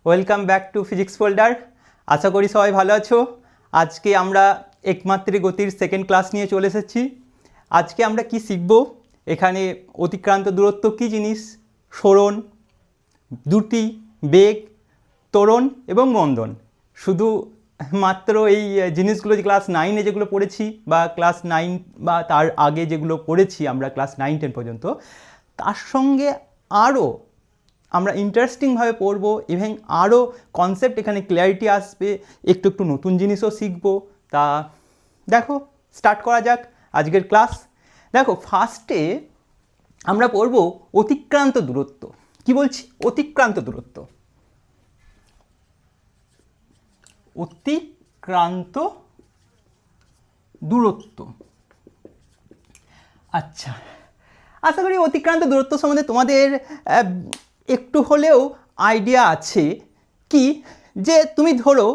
Welcome back to physics folder. আশা করি সবাই ভালো আছো। আজকে আমরা একমাত্রিক গতির সেকেন্ড ক্লাস নিয়ে চলে এসেছি। আজকে আমরা কি শিখব? এখানে অতিক্রান্ত দূরত্ব কী জিনিস, সরণ, দ্রুতি, বেগ, ত্বরণ এবং মন্দন, শুধু মাত্র এই জিনিসগুলো যে ক্লাস 9-এ যেগুলো পড়েছি বা ক্লাস 9 বা তার আগে যেগুলো পড়েছি আমরা ক্লাস 9-10 পর্যন্ত, তার সঙ্গে আরও আমরা ইন্টারেস্টিংভাবে পড়বো এবং আরও কনসেপ্ট এখানে ক্লিয়ারিটি আসবে, একটু একটু নতুন জিনিসও শিখবো। তা দেখো, স্টার্ট করা যাক আজকের ক্লাস। দেখো, ফার্স্টে আমরা পড়বো অতিক্রান্ত দূরত্ব। কি বলছি? অতিক্রান্ত দূরত্ব। অতিক্রান্ত দূরত্ব। আচ্ছা, আশা করি অতিক্রান্ত দূরত্ব সম্বন্ধে তোমাদের একটু হলেও আইডিয়া আছে। কি যে তুমি ধরো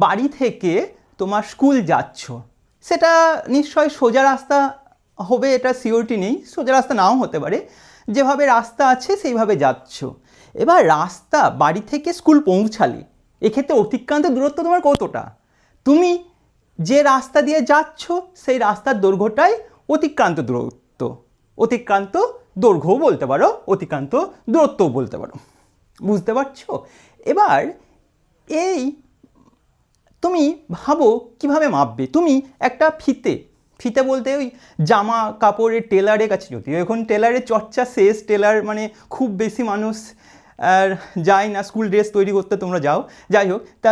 বাড়ি থেকে তোমার স্কুল যাচ্ছ, সেটা নিশ্চয় সোজা রাস্তা হবে, এটা সিওরিটি নেই, সোজা রাস্তা নাও হতে পারে। যেভাবে রাস্তা আছে সেইভাবে যাচ্ছ। এবার রাস্তা বাড়ি থেকে স্কুল পৌঁছালে এক্ষেত্রে অতিক্রান্ত দূরত্ব তোমার কতটা? তুমি যে রাস্তা দিয়ে যাচ্ছ সেই রাস্তার দৈর্ঘ্যটাই অতিক্রান্ত দূরত্ব। অতিক্রান্ত দৈর্ঘ্যও বলতে পারো, অতিক্রান্ত দূরত্বও বলতে পারো। বুঝতে পারছো? এবার এই তুমি ভাবো কিভাবে মাপবে। তুমি একটা ফিতে বলতে ওই জামা কাপড়ের টেলারের কাছে, যদিও এখন টেলারের চর্চা শেষ, টেলার মানে খুব বেশি মানুষ যায় না, স্কুল ড্রেস তৈরি করতে তোমরা যাও, যাই হোক, তা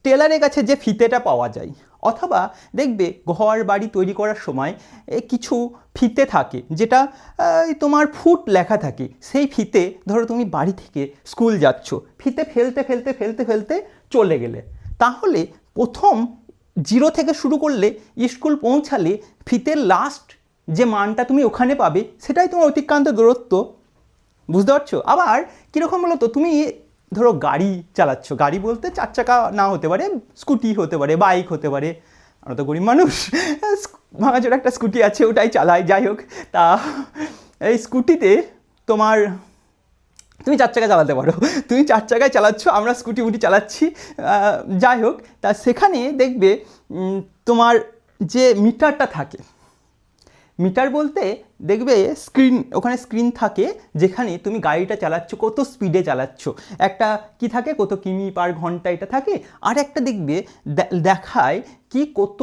টেলারের কাছে যে ফিতেটা পাওয়া যায়, অথবা দেখবে ঘর বাড়ি তৈরি করার সময় কিছু ফিতে থাকে যেটা তোমার ফুট লেখা থাকে। সেই ফিতে ধরো তুমি বাড়ি থেকে স্কুল যাচ্ছ, ফিতে ফেলতে ফেলতে ফেলতে ফেলতে চলে গেলে, তাহলে প্রথম 0 থেকে শুরু করলে স্কুল পৌঁছালে ফিতের লাস্ট যে মানটা তুমি ওখানে পাবে সেটাই তোমার অতিক্রান্ত দূরত্ব। বুঝতে পারছো? আবার কীরকম বলো তো, তুমি ধরো গাড়ি চালাচ্ছ, গাড়ি বলতে 4 চাকা না হতে পারে, স্কুটি হতে পারে, বাইক হতে পারে। আমরা তো গরিব মানুষ, ভাঙাচোরা একটা স্কুটি আছে, ওটাই চালাই। যাই হোক, তা এই স্কুটিতে তুমি 4 চাকা চালাতে পারো, তুমি 4 চাকায় চালাচ্ছ, আমরা স্কুটি চালাচ্ছি। যাই হোক, তা সেখানে দেখবে তোমার যে মিটারটা থাকে, মিটার বলতে দেখবে ওখানে স্ক্রিন থাকে যেখানে তুমি গাড়িটা চালাচ্ছ, কত স্পিডে চালাচ্ছ, একটা কি থাকে কত কিমি পার ঘন্টা এটা থাকে, আর একটা দেখবে দেখায় কি কত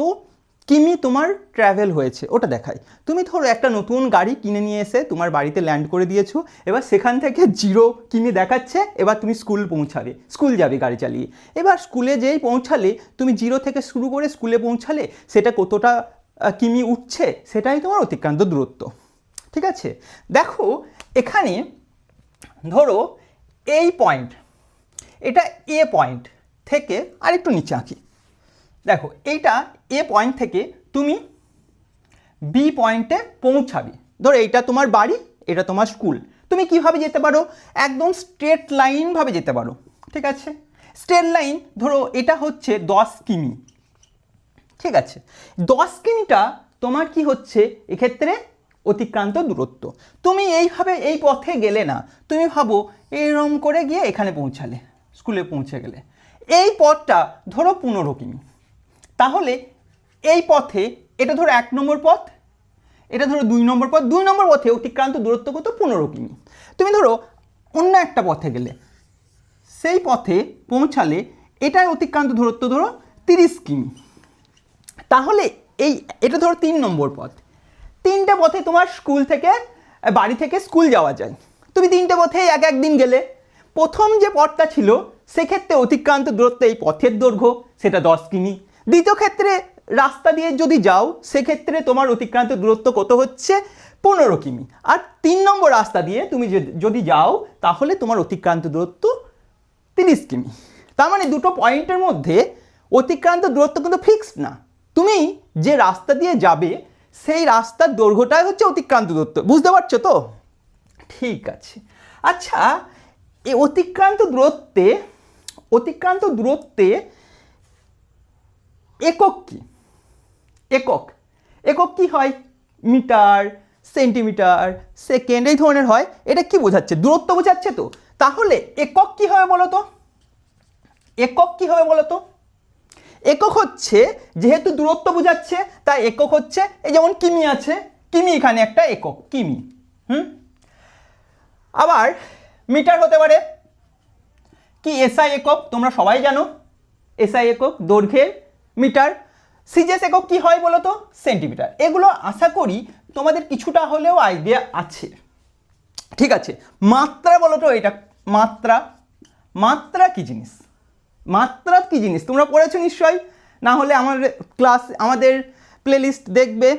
কিমি তোমার ট্রাভেল হয়েছে, ওটা দেখায়। তুমি ধরো একটা নতুন গাড়ি কিনে নিয়ে এসে তোমার বাড়িতে ল্যান্ড করে দিয়েছো, এবার সেখান থেকে 0 কিমি দেখাচ্ছে, এবার তুমি স্কুল যাবে গাড়ি চালিয়ে। এবার স্কুলে যেই পৌঁছালে তুমি 0 থেকে শুরু করে স্কুলে পৌঁছালে সেটা কতটা কিমি উঠছে সেটাই তোমার অতিক্রান্ত দূরত্ব। ঠিক আছে? দেখো, এখানে ধরো এই পয়েন্ট, এটা এ পয়েন্ট থেকে আরেকটু নিচে আঁকি। দেখো, এইটা এ পয়েন্ট থেকে তুমি বি পয়েন্টে পৌঁছাবে। ধরো এইটা তোমার বাড়ি, এটা তোমার স্কুল। তুমি কিভাবে যেতে পারো? একদম স্ট্রেট লাইনভাবে যেতে পারো। ঠিক আছে? স্ট্রেট লাইন, ধরো এটা হচ্ছে 10 কিমি। ঠিক আছে, 10 কিমিটা তোমার কি হচ্ছে এক্ষেত্রে অতিক্রান্ত দূরত্ব। তুমি এইভাবে এই পথে গেলে না, তুমি ভাবো এইরকম করে গিয়ে এখানে পৌঁছালে, স্কুলে পৌঁছে গেলে, এই পথটা ধরো 15 কিমি। তাহলে এই পথে, এটা ধরো 1 নম্বর পথ, এটা ধরো 2 নম্বর পথ, 2 নম্বর পথে অতিক্রান্ত দূরত্ব কত? 15 কিমি। তুমি ধরো অন্য একটা পথে গেলে, সেই পথে পৌঁছালে এটার অতিক্রান্ত দূরত্ব ধরো 30 কিমি। তাহলে এটা ধরো 3 নম্বর পথ। 3টে পথে তোমার বাড়ি থেকে স্কুল যাওয়া যায়। তুমি 3টে পথেই এক দিন গেলে। প্রথম যে পথটা ছিল সেক্ষেত্রে অতিক্রান্ত দূরত্ব, এই পথের দৈর্ঘ্য, সেটা 10 কিমি। দ্বিতীয় ক্ষেত্রে রাস্তা দিয়ে যদি যাও সেক্ষেত্রে তোমার অতিক্রান্ত দূরত্ব কত হচ্ছে? 15 কিমি। আর 3 নম্বর রাস্তা দিয়ে তুমি যদি যাও তাহলে তোমার অতিক্রান্ত দূরত্ব 30 কিমি। তার মানে দুটো পয়েন্টের মধ্যে অতিক্রান্ত দূরত্ব কিন্তু ফিক্সড না। তুমি যে রাস্তা দিয়ে যাবে সেই রাস্তার দৈর্ঘ্যটাই হচ্ছে অতিক্রান্ত দূরত্ব। বুঝতে পারছো তো? ঠিক আছে। আচ্ছা, এই অতিক্রান্ত দূরত্বে একক কি? একক কি হয়? মিটার, সেন্টিমিটার, সেকেন্ড, এই ধরনের হয়। এটা কি বোঝাচ্ছে? দূরত্ব বোঝাচ্ছে তো। তাহলে একক কি হবে বলো তো? একক কি হবে বলো তো? একক হচ্ছে, যেহেতু দূরত্ব বোঝাচ্ছে তাই একক হচ্ছে, এই যেমন কিমি আছে, কিমি এখানে একটা একক, কিমি। আবার মিটার হতে পারে কি, এসআই একক, তোমরা সবাই জানো এসআই একক দৈর্ঘ্যের মিটার। সিজিএস একক কি হয় বলো তো? সেন্টিমিটার। এগুলো আশা করি তোমাদের কিছুটা হলেও আইডিয়া আছে। ঠিক আছে, মাত্রা বলো তো, এটা মাত্রা, মাত্রা কি জিনিস? মাত্রা কি জিনিস তোমরা পড়েছো নিশ্চয়ই, না হলে আমাদের প্লেলিস্ট দেখবে,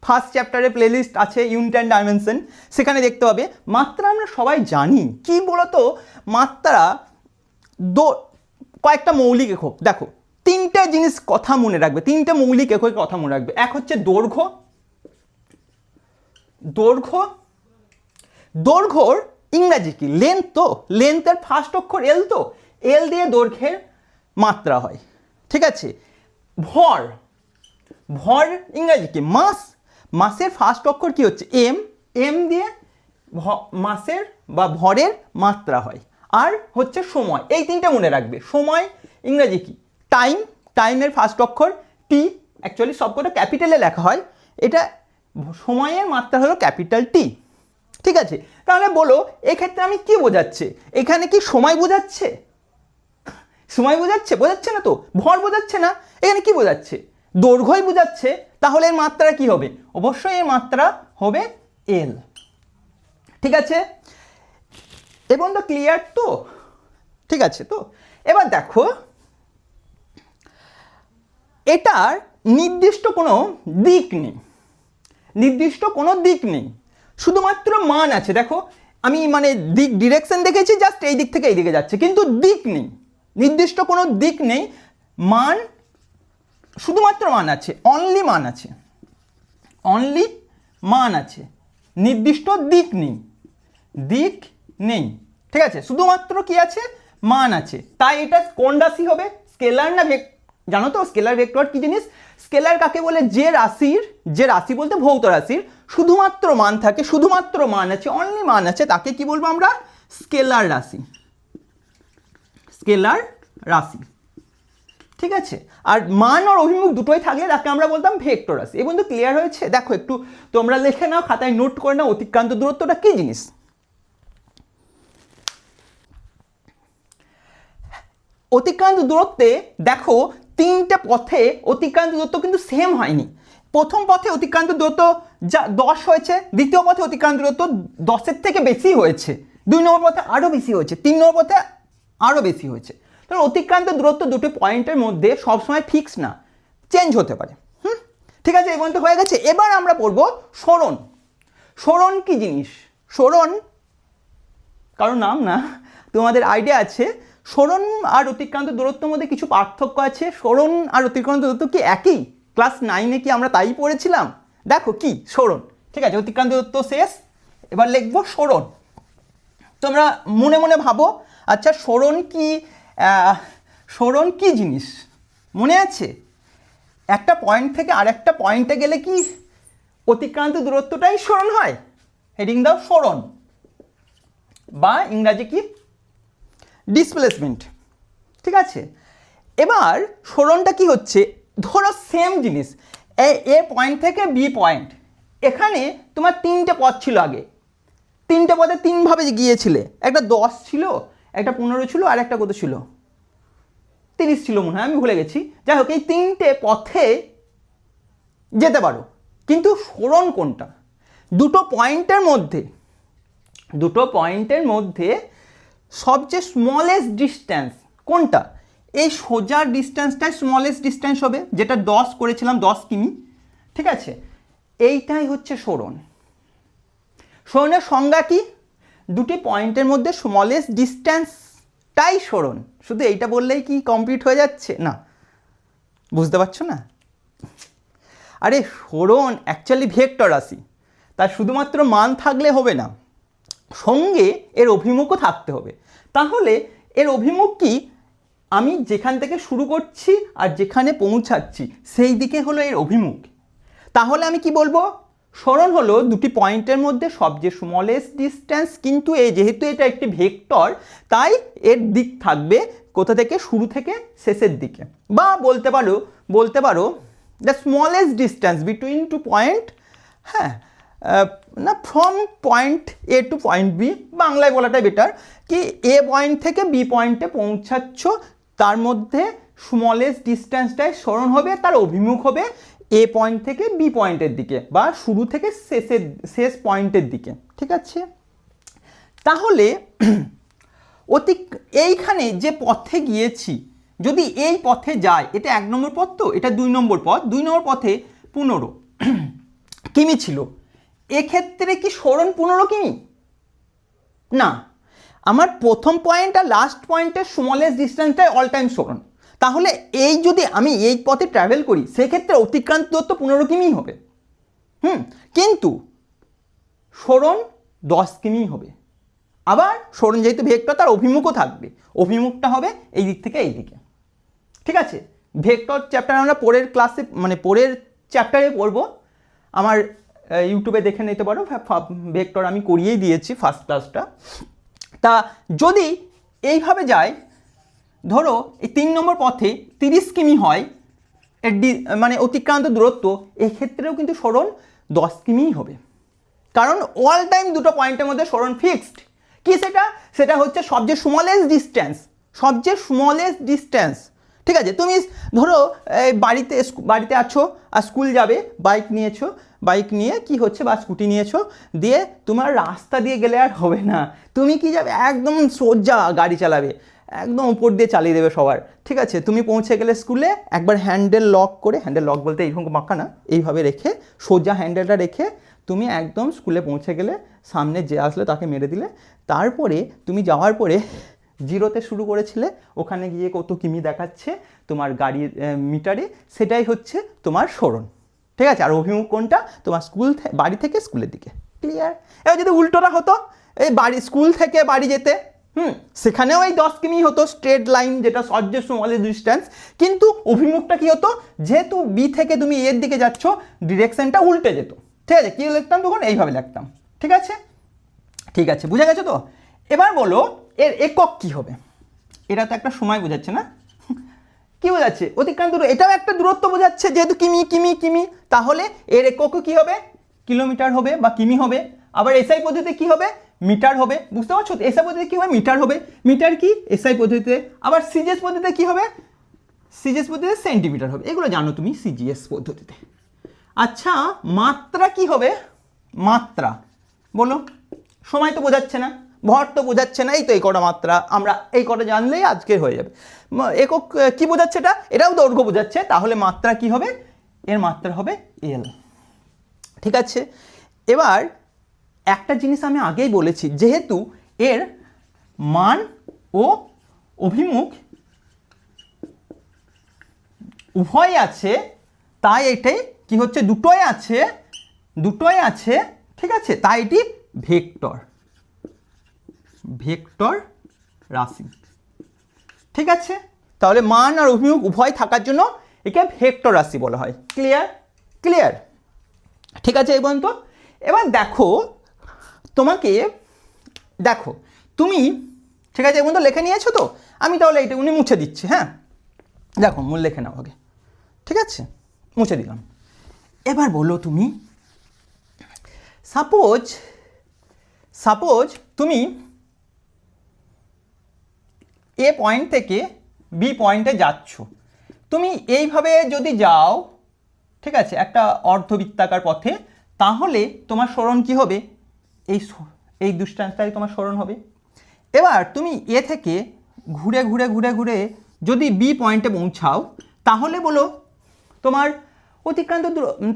ফার্স্ট চ্যাপ্টারে প্লেলিস্ট আছে ইউনিট অ্যান্ড ডাইমেনশন, সেখানে দেখতে পাবে। মাত্রা আমরা সবাই জানি কি বলতো, মাত্রা কয়েকটা মৌলিক একক। দেখো, তিনটা জিনিস কথা মনে রাখবে, তিনটা মৌলিক এককের কথা মনে রাখবে। এক হচ্ছে দৈর্ঘ্য, দৈর্ঘ্য, দৈর্ঘ্যর ইংরাজি কি? লেন্থ। তো লেন্থের ফার্স্ট অক্ষর এল, তো এল দিয়ে দৈর্ঘ্যের মাত্রা হয়। ঠিক আছে। ভর, ভর ইংরাজি কি? মাস। মাসের ফার্স্ট অক্ষর কি হচ্ছে? এম, এম দিয়ে মাসের বা ভরের মাত্রা হয়। আর হচ্ছে সময়, এই তিনটা মনে রাখবে। সময় ইংরাজি কি? টাইম, টাইমের ফার্স্ট অক্ষর টি, অ্যাকচুয়ালি সবকটা ক্যাপিটালে লেখা হয়, এটা সময়ের মাত্রা হলো ক্যাপিটাল টি। ঠিক আছে, তাহলে বলো এক্ষেত্রে আমি কি বোঝাচ্ছে? এখানে কি সময় বোঝাচ্ছে? সময় বোঝাচ্ছে? বোঝাচ্ছে না তো। ভর বোঝাচ্ছে না, এখানে কি বোঝাচ্ছে? দৈর্ঘ্যই বোঝাচ্ছে। তাহলে এর মাত্রা কি হবে? অবশ্যই এর মাত্রা হবে এল। ঠিক আছে, এবং তো ক্লিয়ার তো? ঠিক আছে তো। এবার দেখো, এটার নির্দিষ্ট কোনো দিক নেই, নির্দিষ্ট কোনো দিক নেই, শুধুমাত্র মান আছে। দেখো আমি মানে দিক, ডিরেকশন দেখেছি, জাস্ট এই দিক থেকে এই দিকে যাচ্ছে, কিন্তু দিক নেই, নির্দিষ্ট কোনো দিক নেই। মান, শুধুমাত্র মান আছে, অনলি মান আছে, অনলি মান আছে, নির্দিষ্ট দিক নেই, দিক নেই। ঠিক আছে, শুধুমাত্র কি আছে? মান আছে। তাই এটা কোন রাশি হবে? স্কেলার না জানো তো স্কেলার ভেক্টর কি জিনিস? স্কেলার কাকে বলে? যে রাশির, যে রাশি বলতে ভৌত রাশির শুধুমাত্র মান থাকে, শুধুমাত্র মান আছে, অনলি মান আছে, তাকে কি বলবো আমরা? স্কেলার রাশি, স্কেলার রাশি। ঠিক আছে, আর মান আর অভিমুখ দুটোই থাকলে তাকে আমরা বলতাম ভেক্টর রাশি। এই বন্ধু ক্লিয়ার হয়েছে? দেখো একটু তোমরা লিখে নাও, খাতায় নোট করে নাও, অতিক্রান্ত দূরত্বটা কি জিনিস। অতিক্রান্ত দূরত্বে দেখো তিনটে পথে অতিক্রান্ত দূরত্ব কিন্তু সেম হয়নি। প্রথম পথে অতিক্রান্ত দূরত্ব যা 10 হয়েছে, দ্বিতীয় পথে অতিক্রান্ত দূরত্ব 10-এর থেকে বেশি হয়েছে, 2 নম্বর পথে আরও বেশি হয়েছে, 3 নম্বর পথে আরও বেশি হয়েছে। তাহলে অতিক্রান্ত দূরত্ব দুটো পয়েন্টের মধ্যে সবসময় ফিক্স না, চেঞ্জ হতে পারে। ঠিক আছে, এই পর্যন্ত হয়ে গেছে। এবার আমরা পড়বো সরণ। সরণ কি জিনিস? সরণ কারণ নাম না, তোমাদের আইডিয়া আছে। সরণ আর অতিক্রান্ত দূরত্বের মধ্যে কিছু পার্থক্য আছে। সরণ আর অতিক্রান্ত দূরত্ব কি একই? ক্লাস 9-এ কি আমরা তাই পড়েছিলাম? দেখো কি সরণ। ঠিক আছে, অতিক্রান্ত দূরত্ব শেষ, এবার লিখবো সরণ। তোমরা মনে মনে ভাবো, আচ্ছা সরণ কি, সরণ কি জিনিস মনে আছে? একটা পয়েন্ট থেকে আরেকটা পয়েন্টে গেলে কি অতিক্রান্ত দূরত্বটাই সরণ হয়? হেডিং দাও সরণ, বা ইংরাজি কি? ডিসপ্লেসমেন্ট। ঠিক আছে, এবার সরণটা কি হচ্ছে? ধরো সেম জিনিস, এ পয়েন্ট থেকে বি পয়েন্ট, এখানে তোমার 3টে পথ ছিল আগে, 3টে পথে 3ভাবে গিয়েছিলে। একটা 10 ছিল, একটা 15 ছিল, আর একটা কত ছিল? 30 ছিল মনে হয়, আমি ভুলে গেছি। যাই হোক, এই 3টে পথে যেতে পারো, কিন্তু সরণ কোনটা? দুটো পয়েন্টের মধ্যে সবচেয়ে স্মলেস্ট ডিস্ট্যান্স কোনটা? এই সোজা ডিস্ট্যান্সটাই স্মলেস্ট ডিস্ট্যান্স হবে, যেটা 10 করেছিলাম, 10 কিমি। ঠিক আছে, এইটাই হচ্ছে সরণ। সরণের সংজ্ঞা কি? দুটি পয়েন্টের মধ্যে স্মলেস্ট ডিস্ট্যান্সটাই সরণ। শুধু এইটা বললেই কি কমপ্লিট হয়ে যাচ্ছে? না, বুঝতে পারছো না? আরে সরণ অ্যাকচুয়ালি ভেক্টর রাশি, তার শুধুমাত্র মান থাকলে হবে না, সঙ্গে এর অভিমুখও থাকতে হবে। তাহলে এর অভিমুখ কি? আমি যেখান থেকে শুরু করছি আর যেখানে পৌঁছাচ্ছি সেই দিকে হলো এর অভিমুখ। তাহলে আমি কি বলবো? সরণ হলো দুটি পয়েন্টের মধ্যে সবচেয়ে স্মলেস্ট ডিস্টেন্স, কিন্তু যেহেতু এটা একটি ভেক্টর তাই এর দিক থাকবে কোথা থেকে, শুরু থেকে শেষের দিকে, বা বলতে পারো the smallest distance between two point, হ্যাঁ না, from point A to point B, বাংলায় বলাটাই বেটার, কি এ পয়েন্ট থেকে বি পয়েন্টে পৌঁছাচ্ছ তার মধ্যে স্মলেস্ট ডিস্টেন্সটাই সরণ হবে, তার অভিমুখ হবে এ পয়েন্ট থেকে বি পয়েন্টের দিকে বা শুরু থেকে শেষ পয়েন্টের দিকে, ঠিক আছে। তাহলে এইখানে যে পথে গিয়েছি, যদি এই পথে যায়, এটা 1 নম্বর পথ, তো এটা 2 নম্বর পথ, 2 নম্বর পথে 15 কিমি ছিল, এক্ষেত্রে কি সরণ 15 কিমি? না, আমার প্রথম পয়েন্ট আর লাস্ট পয়েন্টের স্মলেস্ট ডিস্টেন্সটাই অল টাইম সরণ। তাহলে যদি আমি এই পথে ট্রাভেল করি সেক্ষেত্রে অতিক্রান্ত দূরত্ব 15 কিমি হবে, কিন্তু সরণ 10 কিমি হবে। আবার সরণ যেহেতু ভেক্টর তার অভিমুখও থাকবে, অভিমুখটা হবে এই দিক থেকে এই দিকে, ঠিক আছে। ভেক্টর চ্যাপ্টার আমরা পরের ক্লাসে মানে পরের চ্যাপ্টারে পড়বো, আমার ইউটিউবে দেখে নিতে পারো, ভেক্টর আমি করিয়েই দিয়েছি ফার্স্ট ক্লাসটা। তা যদি এইভাবে যায়, ধরো এই 3 নম্বর পথে 30 কিমি হয় এর মানে অতিক্রান্ত দূরত্ব, এক্ষেত্রেও কিন্তু সরণ 10 কিমিই হবে, কারণ অল টাইম দুটো পয়েন্টের মধ্যে সরণ ফিক্সড। কি সেটা হচ্ছে সবচেয়ে স্মলেস্ট ডিস্টেন্স, ঠিক আছে। তুমি ধরো বাড়িতে আছো আর স্কুল যাবে, বাইক নিয়ে কি হচ্ছে বা স্কুটি নিয়েছো, দিয়ে তোমার রাস্তা দিয়ে গেলে আর হবে না, তুমি কি যাবে একদম সোজা গাড়ি চালাবে, একদম উপর দিয়ে চালিয়ে দেবে সবার, ঠিক আছে। তুমি পৌঁছে গেলে স্কুলে, একবার হ্যান্ডেল লক বলতে এইরকম বাঁকা না, এইভাবে রেখে সোজা হ্যান্ডেলটা রেখে তুমি একদম স্কুলে পৌঁছে গেলে, সামনে যে আসলে তাকে মেরে দিলে, তারপরে তুমি যাওয়ার পরে জিরোতে শুরু করেছিলে, ওখানে গিয়ে কত কিমি দেখাচ্ছে তোমার গাড়ির মিটারে, সেটাই হচ্ছে তোমার সরণ, ঠিক আছে। আর অভিমুখ কোনটা, তোমার বাড়ি থেকে স্কুলের দিকে, ক্লিয়ার। এবার যদি উল্টোটা হতো, এই স্কুল থেকে বাড়ি যেতে, সেখানেও এই 10 কিমি হতো স্ট্রেট লাইন, যেটা সবচেয়ে স্মলেস্ট ডিস্টেন্স, কিন্তু অভিমুখটা কি হতো, যেহেতু বি থেকে তুমি এর দিকে যাচ্ছ, ডিরেকশনটা উল্টে যেত, ঠিক আছে। কী লিখতাম তখন, এইভাবে লিখতাম, ঠিক আছে, বুঝা গেছে তো। এবার বলো এর একক কি হবে, এটা তো একটা সময় বোঝাচ্ছে না, কি বোঝাচ্ছে, অতিক্রান্ত দূরত্ব, এটাও একটা দূরত্ব বোঝাচ্ছে, যেহেতু কিমি, তাহলে এর এককও কি হবে, কিলোমিটার হবে বা কিমি হবে। আবার এসআই পদ্ধতিতে কি হবে, মিটার হবে, বুঝতে পারছো। এসআই পদ্ধতিতে কি হবে, মিটার হবে, মিটার কি এসআই পদ্ধতিতে। আবার সিজিএস পদ্ধতিতে কি হবে, সিজিএস পদ্ধতিতে সেন্টিমিটার হবে, এগুলো জানো তুমি সিজিএস পদ্ধতিতে। আচ্ছা, মাত্রা কি হবে, মাত্রা বলো, সময় তো বোঝাচ্ছে না, ভর তো বোঝাচ্ছে না, এই তো এই কটা মাত্রা, আমরা এই কটা জানলেই আজকে হয়ে যাবে। একক কি বোঝাচ্ছে, এটাও দৈর্ঘ্য বোঝাচ্ছে, তাহলে মাত্রা কি হবে, এর মাত্রা হবে এল, ঠিক আছে। এবার একটা জিনিস আমি আগেই বলেছি, যেহেতু এর মান ও অভিমুখ উভয় আছে, তাই এটাই কি হচ্ছে, দুটোই আছে, ঠিক আছে, তাই এটি ভেক্টর রাশি, ঠিক আছে। তাহলে মান আর অভিমুখ উভয় থাকার জন্য একে ভেক্টর রাশি বলা হয়, ক্লিয়ার, ঠিক আছে। এই পর্যন্ত। এবার দেখো তুমি, ঠিক আছে, এই পর্যন্ত লিখে নিয়েছো তো, আমি তাহলে এটা মুছে দিচ্ছি, হ্যাঁ, দেখো মূল লিখে নাও আগে, ঠিক আছে, মুছে দিলাম। এবার বলো তুমি, সাপোজ তুমি এ পয়েন্ট থেকে বি পয়েন্টে যাচ্ছ, তুমি এইভাবে যদি যাও, ঠিক আছে, একটা অর্ধবৃত্তাকার পথে, তাহলে তোমার সরণ কি হবে, এই ডিস্টেন্সটাই তোমার সরণ হবে। এবার তুমি এ থেকে ঘুরে যদি বি পয়েন্টে পৌঁছাও, তাহলে বলো তোমার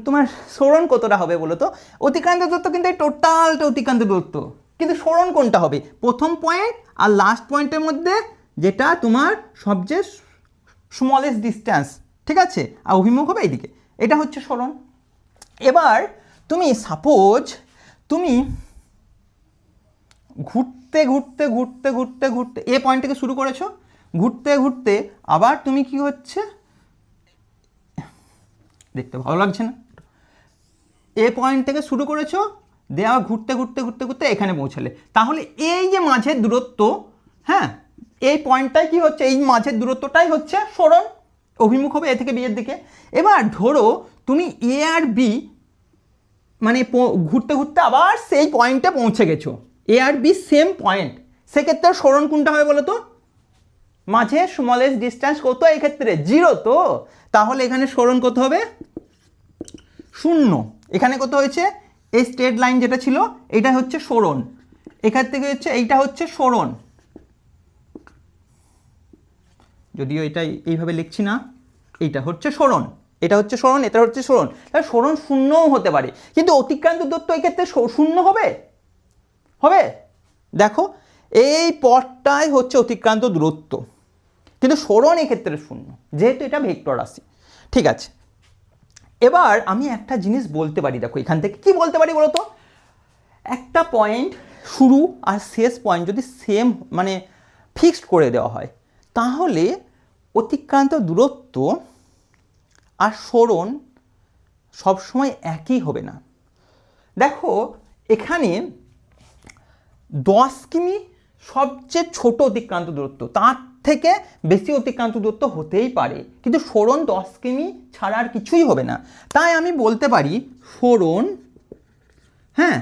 তোমার সরণ কতটা হবে বলো তো। অতিক্রান্ত দূরত্ব কিন্তু এই টোটালটা অতিক্রান্ত দূরত্ব, কিন্তু সরণ কোনটা হবে, প্রথম পয়েন্ট আর লাস্ট পয়েন্টের মধ্যে যেটা তোমার সবচেয়ে স্মলেস্ট ডিস্টেন্স, ঠিক আছে, আর অভিমুখ হবে এইদিকে, এটা হচ্ছে সরণ। এবার তুমি সাপোজ তুমি ঘুরতে এ পয়েন্ট থেকে শুরু করেছো, ঘুরতে আবার তুমি কি হচ্ছে, দেখতে ভালো লাগছে না, এ পয়েন্ট থেকে শুরু করেছো, দিয়ে আবার ঘুরতে ঘুরতে ঘুরতে ঘুরতে এখানে পৌঁছালে, তাহলে এই যে মাঝের দূরত্ব, হ্যাঁ এই পয়েন্টটাই কি হচ্ছে, এই মাঝের দূরত্বটাই হচ্ছে সরণ, অভিমুখ হবে এ থেকে বি এর দিকে। এবার ধরো তুমি এ আর বি মানে ঘুরতে ঘুরতে আবার সেই পয়েন্টে পৌঁছে গেছো, এ আর বি সেম পয়েন্ট, সেক্ষেত্রে সরণ কোনটা হবে বলো তো? মাঝে স্মলেস্ট ডিস্টেন্স কত এই ক্ষেত্রে? 0 তো, তাহলে এখানে সরণ কত হবে? 0। এখানে কত হয়েছে? এই স্ট্রেট লাইন যেটা ছিল এটা হচ্ছে সরণ, এখান থেকে হচ্ছে এইটা হচ্ছে সরণ, যদিও এটা এইভাবে লিখছি না, এইটা হচ্ছে সরণ, এটা হচ্ছে সরণ, এটা হচ্ছে সরণ, তাহলে সরণ 0ও হতে পারে, কিন্তু অতিক্রান্ত দূরত্ব এই ক্ষেত্রে 0 হবে? হবে? দেখো এই পথটাই হচ্ছে অতিক্রান্ত দূরত্ব, কিন্তু সরণ এক্ষেত্রে 0, যেহেতু এটা ভেক্টর রাশি। ঠিক আছে, এবার আমি একটা জিনিস বলতে পারি, দেখো এখান থেকে কি বলতে পারি বলো তো? একটা পয়েন্ট শুরু আর শেষ পয়েন্ট যদি সেম মানে ফিক্সড করে দেওয়া হয়, তাহলে অতিক্রান্ত দূরত্ব আর সরণ সবসময় একই হবে না। দেখো এখানে 10 কিমি সবচেয়ে ছোট অতিক্রান্ত দূরত্ব, তার থেকে বেশি অতিক্রান্ত দূরত্ব হতেই পারে, কিন্তু সরণ 10 কিমি ছাড়া আর কিছুই হবে না। তাই আমি বলতে পারি সরণ, হ্যাঁ,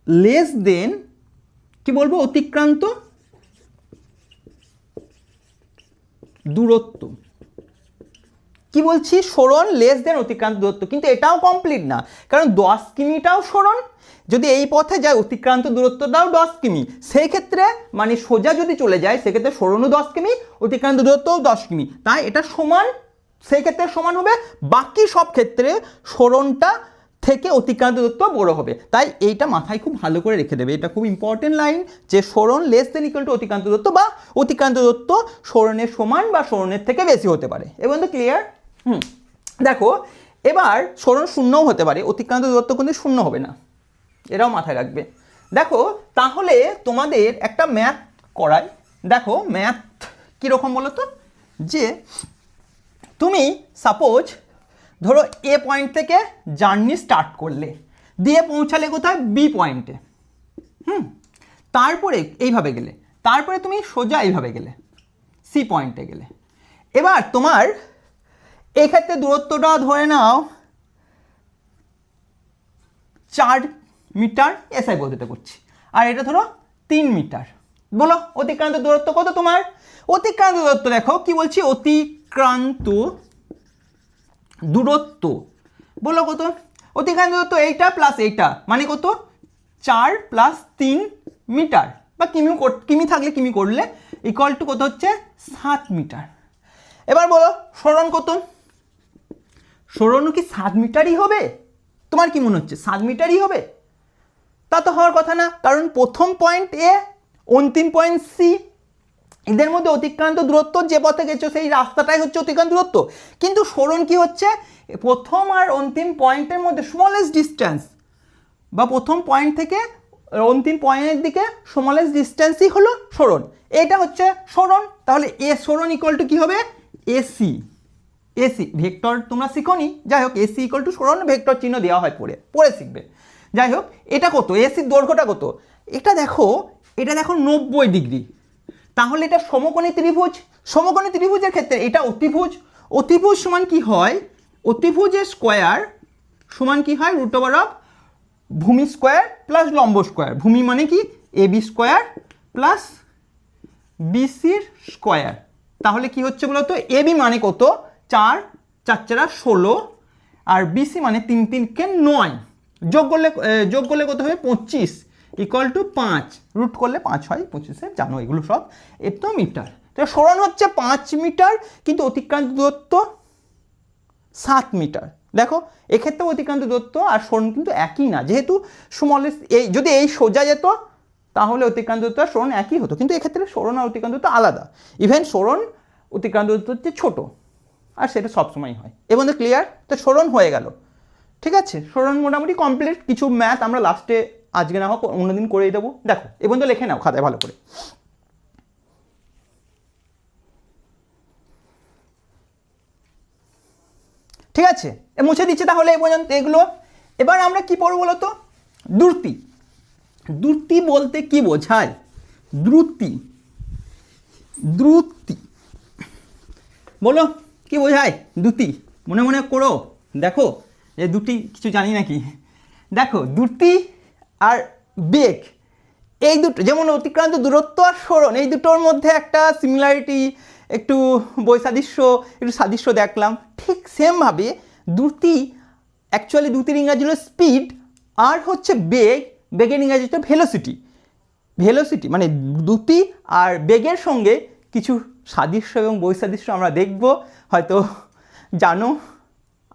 লেস দেন কি বলবো, অতিক্রান্ত দূরত্ব। কি বলছি? সরণ লেস দেন অতিক্রান্ত দূরত্ব, কিন্তু এটাও কমপ্লিট না, কারণ 10 কিমিটাও সরণ, যদি এই পথে যায় অতিক্রান্ত দূরত্বটাও 10 কিমি, সেই ক্ষেত্রে মানে সোজা যদি চলে যায় সেক্ষেত্রে সরণও 10 কিমি, অতিক্রান্ত দূরত্বও 10 কিমি, তাই এটা সমান, সেই ক্ষেত্রে সমান হবে। বাকি সব ক্ষেত্রে সরণটা থেকে অতিক্রান্ত দূরত্ব বড় হবে, তাই এইটা মাথায় খুব ভালো করে রেখে দেবে, এটা খুব ইম্পর্টেন্ট লাইন, যে সরণ লেস দেন ইকুয়াল টু অতিক্রান্ত দূরত্ব, বা অতিক্রান্ত দূরত্ব সরণের সমান বা সরণের থেকে বেশি হতে পারে। এবং তো ক্লিয়ার? দেখো এবার সরণ 0ও হতে পারে, অতিক্রান্ত দূরত্ব কিন্তু 0 হবে না, এটাও মাথায় রাখবে। দেখো তাহলে তোমাদের একটা ম্যাথ করাই, দেখো ম্যাথ কীরকম বলো তো? যে তুমি সাপোজ ধরো এ পয়েন্ট থেকে জার্নি স্টার্ট করলে, দিয়ে পৌঁছালে কোথায়? বি পয়েন্টে, তারপরে এইভাবে গেলে, তারপরে তুমি সোজা এইভাবে গেলে সি পয়েন্টে গেলে, এবার তোমার এক্ষেত্রে দূরত্বটা ধরে নাও 4 মিটার, এসআই পদ্ধতিতে করছি, আর এটা ধরো 3 মিটার। বলো অতিক্রান্ত দূরত্ব কত তোমার? অতিক্রান্ত দূরত্ব দেখো কি বলছি, অতিক্রান্ত দূরত্ব বলো কত? অতিক্রান্ত দূরত্ব এইটা প্লাস এইটা মানে কত? 4 প্লাস 3 মিটার, বা কিমি থাকলে কিমি করলে, ইকুয়াল টু কত হচ্ছে? 7 মিটার। এবার বলো সরণ কত? সরণও কি 7 মিটারই হবে? তোমার কি মনে হচ্ছে 7 মিটারই হবে? তা তো হওয়ার কথা না, কারণ প্রথম পয়েন্ট এ, অন্তিম পয়েন্ট সি, এদের মধ্যে অতিক্রান্ত দূরত্ব যে পথে গেছো সেই রাস্তাটাই হচ্ছে অতিক্রান্ত দূরত্ব, কিন্তু সরণ কি হচ্ছে? প্রথম আর অন্তিম পয়েন্টের মধ্যে স্মলেস্ট ডিস্টেন্স, বা প্রথম পয়েন্ট থেকে অন্তিম পয়েন্টের দিকে স্মলেস্ট ডিস্টেন্সই হলো সরণ, এটা হচ্ছে সরণ। তাহলে এ সরণ ইকুয়াল টু কি হবে? এসি। এসি ভেক্টর তোমরা শিখোনি, যাই হোক এসি ইকুয়াল টু সরণ, ভেক্টর চিহ্ন দেওয়া হয় পড়ে শিখবে। যাই হোক এটা কত? এসির দৈর্ঘ্যটা কত? এটা দেখো 90 ডিগ্রি, তাহলে এটা সমকোণী ত্রিভুজ, সমকোণী ত্রিভুজের ক্ষেত্রে এটা অতিভুজ, অতিভুজ সমান কি হয়? অতিভুজের স্কোয়ার সমান কি হয়? রুট ওভার অফ ভূমি স্কোয়ার প্লাস লম্ব স্কোয়ার। ভূমি মানে কি? এবি স্কোয়ার প্লাস বিসির স্কোয়ার। তাহলে কি হচ্ছে বলো তো? এবি মানে কত? 4 4 16, আর বিসি মানে 3 3 কে 9, যোগ করলে কত হবে? 25 ইকুয়াল টু 5, রুট করলে 5 হয় 25, জানো এগুলো সব। এত মিটার, তো সরণ হচ্ছে 5 মিটার, কিন্তু অতিক্রান্ত দূরত্ব 7 মিটার। দেখো এক্ষেত্রে অতিক্রান্ত দূরত্ব আর সরণ কিন্তু একই না, যেহেতু স্মলেস্ট, এই যদি এই সোজা যেত তাহলে অতিক্রান্ত দূরত্ব আর সরণ একই হতো, কিন্তু এক্ষেত্রে সরণ আর অতিক্রান্ত দূরত্ব আলাদা। ইভেন সরণ অতিক্রান্ত দূরত্ব হচ্ছে ছোট, আর সেটা সবসময় হয়। এবং তো ক্লিয়ার? তো সরণ হয়ে গেল, ঠিক আছে, সরণ মোটামুটি কমপ্লিট। কিছু ম্যাথ আমরা লাস্টে আজকে না হোক অন্যদিন করেই দেবো। দেখো এবং তো লিখে নাও খাতায় ভালো করে। ঠিক আছে, মুছে দিচ্ছি তাহলে এই পর্যন্ত এগুলো। এবার আমরা কি পড়ব বলো তো? দ্রুতি। দ্রুতি বলতে কি বোঝায়? দ্রুতি, দ্রুতি বলো কি বোঝায়? দ্রুতি মনে মনে করো, দেখো এই দুটি কিছু জানি নাকি। দেখো দ্রুতি আর বেগ, এই দুটো যেমন অতিক্রান্ত দূরত্ব আর সরণ, এই দুটোর মধ্যে একটা সিমিলারিটি, একটু বৈসাদৃশ্য, একটু সাদৃশ্য দেখলাম। ঠিক সেমভাবে দ্রুতি, অ্যাকচুয়ালি দ্রুতির ইংরাজি হলো স্পিড, আর হচ্ছে বেগ, বেগের ইংরাজি হচ্ছে ভেলোসিটি। ভেলোসিটি মানে দ্রুতি আর বেগের সঙ্গে কিছু সাদৃশ্য এবং বৈসাদৃশ্য আমরা দেখব। হয়তো জানো,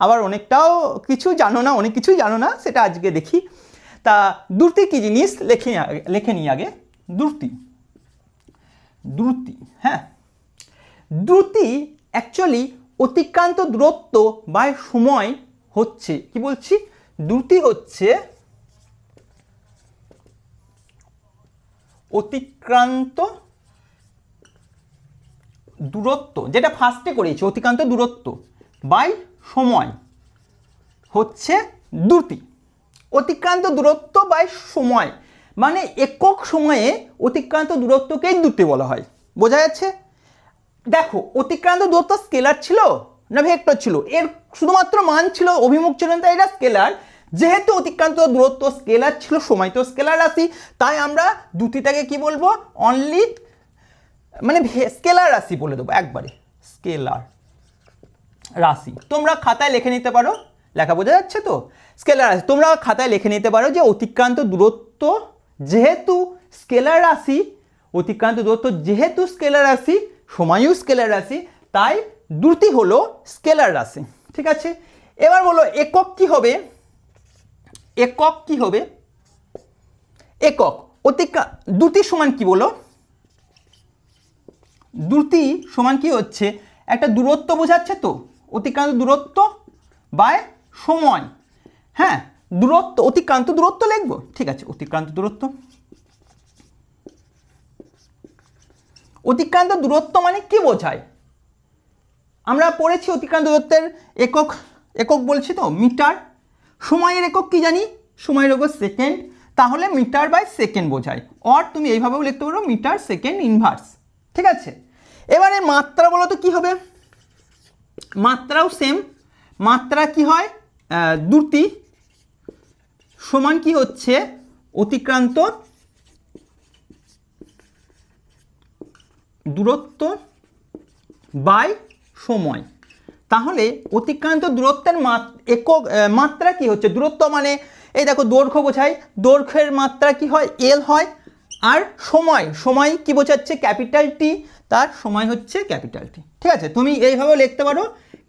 আবার অনেকটাও কিছু জানো না, অনেক কিছুই জানো না, সেটা আজকে দেখি। তা দ্রুতি কী জিনিস লেখে নিই আগে। দ্রুতি, দ্রুতি, হ্যাঁ, দ্রুতি অ্যাকচুয়ালি অতিক্রান্ত দূরত্ব বা সময় হচ্ছে, কি বলছি, দ্রুতি হচ্ছে অতিক্রান্ত দূরত্ব, যেটা ফার্স্টে করেছি, অতিক্রান্ত দূরত্ব বাই সময় হচ্ছে দ্রুতি। অতিক্রান্ত দূরত্ব বাই সময় মানে একক সময়ে অতিক্রান্ত দূরত্বকেই দ্রুতি বলা হয়। বোঝা যাচ্ছে? দেখো অতিক্রান্ত দূরত্ব স্কেলার ছিল না ভেক্টর ছিল? এর শুধুমাত্র মান ছিল, অভিমুখ ছিল না, তাই এটা স্কেলার। যেহেতু অতিক্রান্ত দূরত্ব স্কেলার ছিল, সময় তো স্কেলার রাশি, তাই আমরা দ্রুতিটাকে কি বলবো? অনলি মানে স্কেলার রাশি বলে দেবো একবারে, স্কেলার রাশি। তোমরা খাতায় লিখে নিতে পারো, লেখা বোঝা যাচ্ছে তো? স্কেলার রাশি তোমরা খাতায় লিখে নিতে পারো যে অতিক্রান্ত দূরত্ব যেহেতু স্কেলার রাশি, অতিক্রান্ত দূরত্ব যেহেতু স্কেলার রাশি, সময়ও স্কেলার রাশি, তাই দ্রুতি হলো স্কেলার রাশি। ঠিক আছে, এবার বলো একক কি হবে? একক কি হবে? একক দ্রুতি সমান কি বলো? দ্রুতি সমান কি হচ্ছে? একটা দূরত্ব বোঝাচ্ছে তো, অতিক্রান্ত দূরত্ব বাই সময়। হ্যাঁ, দূরত্ব, অতিক্রান্ত দূরত্ব লিখবো, ঠিক আছে, অতিক্রান্ত দূরত্ব। অতিক্রান্ত দূরত্ব মানে কি বোঝায়? আমরা পড়েছি অতিক্রান্ত দূরত্বের একক, একক বলছি তো মিটার। সময়ের একক কি জানি? সময়ের একক সেকেন্ড, তাহলে মিটার বাই সেকেন্ড বোঝায়। অর তুমি এইভাবেও লিখতে পারো, মিটার সেকেন্ড ইনভার্স। ঠিক আছে, এবারে মাত্রা বলো তো কি হবে? মাত্রাও সেম। মাত্রা কি হয়? দ্রুতি সমান কি হচ্ছে? অতিক্রান্ত দূরত্ব বাই সময়। তাহলে অতিক্রান্ত দূরত্বের একক মাত্রা কি হচ্ছে? দূরত্ব মানে এই দেখো দৈর্ঘ্য বোঝায়, দৈর্ঘ্যের মাত্রা কি হয়? এল হয়। আর সময়, সময় কি বোঝাচ্ছে? ক্যাপিটাল টি, তার সময় হচ্ছে ক্যাপিটাল টি। ঠিক আছে, তুমি এইভাবেও লিখতে পারো,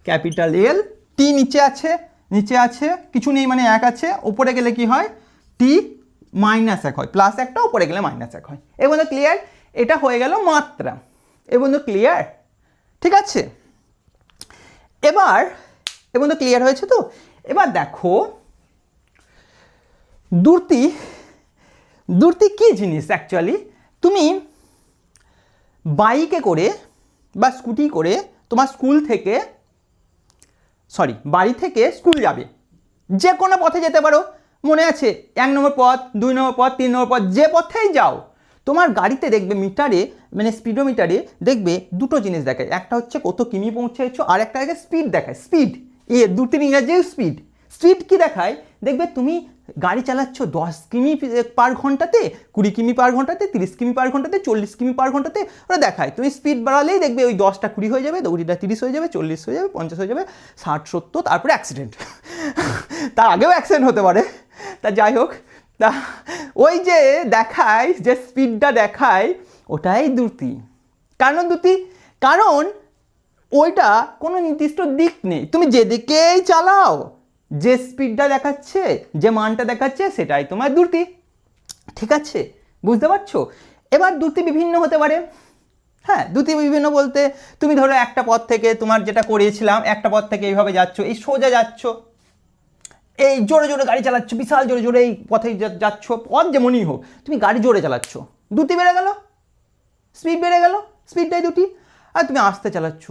ক্যাপিটাল এল, টি নিচে আছে, নিচে আছে কিছু নেই মানে এক আছে, ওপরে গেলে কি হয়? টি মাইনাস এক হয়, প্লাস একটা, ওপরে গেলে মাইনাস এক হয়। এ বন্ধু ক্লিয়ার? এটা হয়ে গেল মাত্রা। এ বন্ধু ক্লিয়ার? ঠিক আছে, এবার এ বন্ধু ক্লিয়ার হয়েছে তো? এবার দেখো দ্রুতি, দ্রুতি কি জিনিস অ্যাকচুয়ালি? তুমি বাইকে করে বা স্কুটি করে তোমার স্কুল থেকে, সরি বাড়ি থেকে স্কুল যাবে, যে কোনো পথে যেতে পারো, মনে আছে 1 নম্বর পথ, 2 নম্বর পথ, 3 নম্বর পথ, যে পথেই যাও তোমার গাড়িতে দেখবে মিটারে মানে স্পিডোমিটারে দেখবে দুটো জিনিস দেখায়, একটা হচ্ছে কত কিমি পৌঁছেছো, আর একটা হচ্ছে স্পিড দেখায়। স্পিড, দুটির ইংরাজিও স্পিড। স্পিড কি দেখায়? দেখবে তুমি গাড়ি চালাচ্ছ 10 কিমি পার ঘন্টাতে, 20 কিমি পার ঘন্টাতে, 30 কিমি পার ঘন্টাতে, 40 কিমি পার ঘন্টাতে, ওরা দেখায়। তুমি স্পিড বাড়ালেই দেখবে ওই 10টা 20 হয়ে যাবে, 20টা 30 হয়ে যাবে, 40 হয়ে যাবে, 50 হয়ে যাবে, 60 70, তারপরে অ্যাক্সিডেন্ট। তার আগেও অ্যাক্সিডেন্ট হতে পারে। তা যাই হোক, তা ওই যে দেখায়, যে স্পিডটা দেখায়, ওটাই দ্রুতি। কারণ দ্রুতি, কারণ ওইটা কোনো নির্দিষ্ট দিক নেই, তুমি যেদিকেই চালাও যে স্পিডটা দেখাচ্ছে, যে মানটা দেখাচ্ছে, সেটাই তোমার দ্রুতি। ঠিক আছে, বুঝতে পারছো? এবার দ্রুতি বিভিন্ন হতে পারে। হ্যাঁ, দ্রুতি বিভিন্ন বলতে তুমি ধরো একটা পথ থেকে, তোমার যেটা করিয়েছিলাম, একটা পথ থেকে এইভাবে যাচ্ছ, এই সোজা যাচ্ছ, এই জোরে জোরে গাড়ি চালাচ্ছ, বিশাল জোরে জোরে এই পথে যাচ্ছ, পথ যেমনই হোক, তুমি গাড়ি জোরে চালাচ্ছ, দ্রুতি বেড়ে গেল, স্পিড বেড়ে গেল, স্পিডটাই দ্রুতি। আর তুমি আস্তে চালাচ্ছ,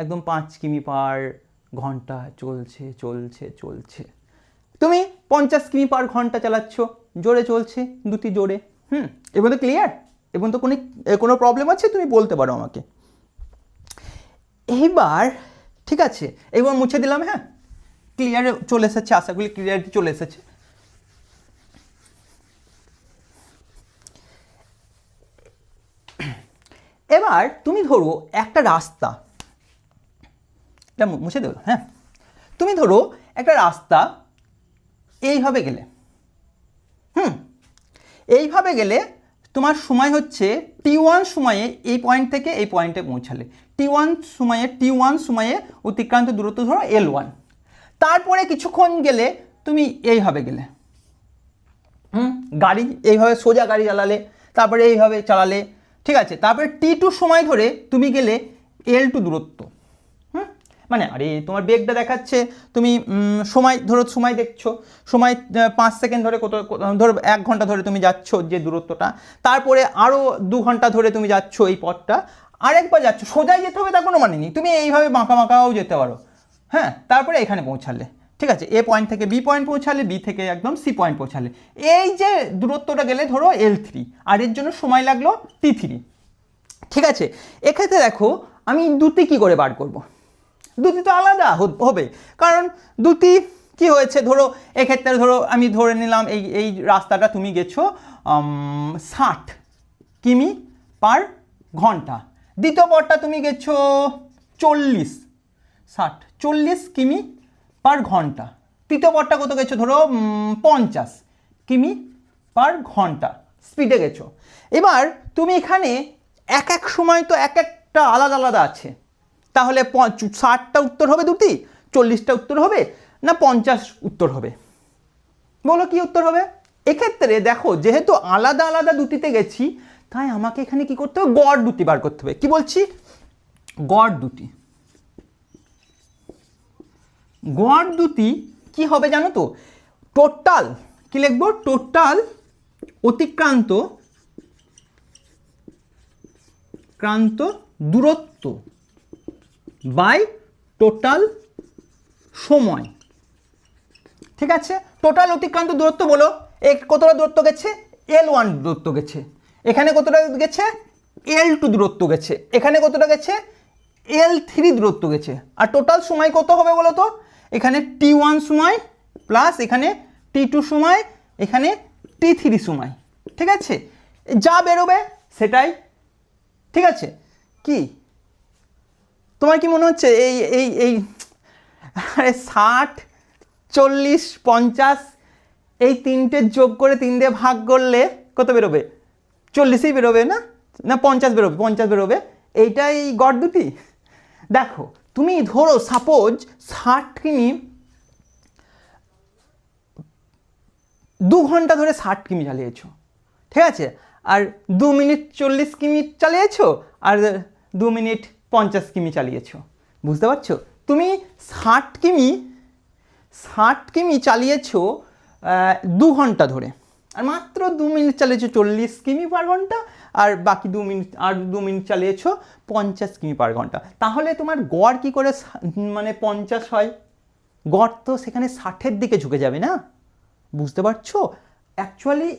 একদম 5 কিমি পার ঘন্টা চলছে চলছে চলছে, তুমি 50 কিমি/ঘন্টা চালাচ্ছ, জোরে চলছে, দুটি জোরে। এবার তো ক্লিয়ার? এবং তো কোনো প্রবলেম আছে তুমি বলতে পারো আমাকে। এইবার ঠিক আছে, এবার মুছে দিলাম। হ্যাঁ, ক্লিয়ার চলে এসেছে, আশা করি ক্লিয়ারিটি চলে এসেছে। এবার তুমি ধরো একটা রাস্তা, এটা মুছে দেবো। হ্যাঁ, তুমি ধরো একটা রাস্তা এইভাবে গেলে, এইভাবে গেলে তোমার সময় হচ্ছে t1 সময়ে এই পয়েন্ট থেকে এই পয়েন্টে পৌঁছালে, t1 সময়ে অতিক্রান্ত দূরত্ব ধরো L1। তারপরে কিছুক্ষণ গেলে তুমি এইভাবে গেলে, গাড়ি এইভাবে সোজা গাড়ি চালালে, তারপরে এইভাবে চালালে, ঠিক আছে। তারপরে t2 সময় ধরে তুমি গেলে L2 দূরত্ব। মানে আরে তোমার বেগটা দেখাচ্ছে, তুমি সময় দেখছো, সময় 5 সেকেন্ড ধরে ধরো 1 ঘন্টা ধরে তুমি যাচ্ছ যে দূরত্বটা, তারপরে আরও 2 ঘন্টা ধরে তুমি যাচ্ছ এই পথটা, আরেকবার যাচ্ছ, সোজাই যেতে হবে তার কোনো মানে নেই, তুমি এইভাবে বাঁকাও যেতে পারো। হ্যাঁ, তারপরে এখানে পৌঁছালে, ঠিক আছে, এ পয়েন্ট থেকে বি পয়েন্ট পৌঁছালে, বি থেকে একদম সি পয়েন্ট পৌঁছালে, এই যে দূরত্বটা গেলে ধরো L3, আর এর জন্য সময় লাগলো t3। ঠিক আছে, এক্ষেত্রে দেখো আমি দুটি কি করে বার করব। দুটি তো আলাদা হবে, কারণ দুটি কি হয়েছে, ধরো এক্ষেত্রে ধরো আমি ধরে নিলাম এই রাস্তাটা তুমি গেছো 60 কিমি/ঘন্টা, দ্বিতীয় পথটা তুমি গেছো 40 কিমি/ঘন্টা, তৃতীয় পথটা কত গেছো ধরো 50 কিমি/ঘন্টা স্পিডে গেছো। এবার তুমি এখানে এক সময় তো একটা আলাদা আছে, তাহলে 60টা উত্তর হবে দুটি, 40টা উত্তর হবে না 50 উত্তর হবে? বলো কি উত্তর হবে? এক্ষেত্রে দেখো যেহেতু আলাদা দুটিতে গেছি, তাই আমাকে এখানে কি করতে হবে, গড় দুটি বার করতে হবে। কি বলছি? গড় দুটি কি হবে জানো তো? টোটাল কি লিখবো? টোটাল অতিক্রান্ত দূরত্ব বাই টোটাল সময়। ঠিক আছে, টোটাল অতিক্রান্ত দূরত্ব বলো, কতটা দূরত্ব গেছে? L1 দূরত্ব গেছে, এখানে কতটা গেছে? L2 দূরত্ব গেছে, এখানে কতটা গেছে? L3 দূরত্ব গেছে। আর টোটাল সময় কত হবে বলো তো? এখানে t1 সময় প্লাস এখানে t2 সময়, এখানে t3 সময়। ঠিক আছে, যা বেরোবে সেটাই। ঠিক আছে, কি তোমার কি মনে হচ্ছে এই 60, 40, 50 এই তিনটে যোগ করে 3 দিয়ে ভাগ করলে কত বেরোবে? 40ই বেরোবে না 50 বেরোবে? 50 বেরোবে। এইটাই গড় দুটি। দেখো তুমি ধরো সাপোজ 60 কিমি 2 ঘন্টা ধরে 60 কিমি চালিয়েছো, ঠিক আছে, আর 2 মিনিট 40 কিমি চালিয়েছো, আর 2 মিনিট 50 কিমি চালিয়েছো। বুঝতে পারছো? তুমি 60 কিমি চালিয়েছো 2 ঘন্টা ধরে, আর মাত্র 2 মিনিট চালিয়েছো 40 কিমি/ঘন্টা, আর বাকি 2 মিনিট চালিয়েছো 50 কিমি/ঘন্টা। তাহলে তোমার গড় কি করে মানে 50 হয়? গড় তো সেখানে 60-এর দিকে ঝুঁকে যাবে না। বুঝতে পারছো? অ্যাকচুয়ালি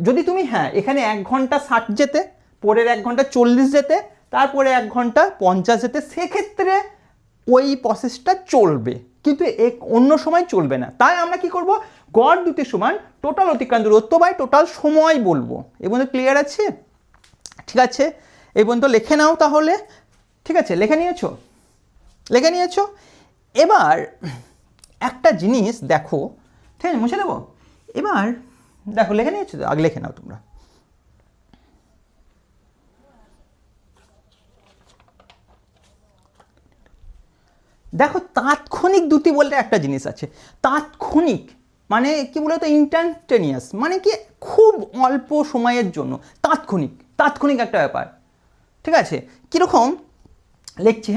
যদি তুমি এখানে 1 ঘন্টা 60 যেতে, পরের 1 ঘন্টা 40 যেতে, তারপরে 1 ঘন্টা 50 যেতে, সেক্ষেত্রে ওই প্রসেসটা চলবে, কিন্তু অন্য সময় চলবে না। তাই আমরা কি করব? গড় দুটি সমান টোটাল অতিক্রান্ত দূরত্ব বাই টোটাল সময় বলবো। এই পর্যন্ত ক্লিয়ার আছে? ঠিক আছে, এই পর্যন্ত লিখে নাও তাহলে। ঠিক আছে, লিখে নিয়েছো? এবার একটা জিনিস দেখো, ঠিক আছে, মুছে দেবো। এবার দেখো লিখে নিয়েছো তো? আগে লিখে নাও তোমরা। দেখো তাৎক্ষণিক দুটি বলতে একটা জিনিস আছে। তাৎক্ষণিক মানে কি বলতো? ইনস্ট্যান্টেনিয়াস মানে কি? খুব অল্প সময়ের জন্য। তাৎক্ষণিক একটা ব্যাপার। ঠিক আছে, কীরকম লিখছি?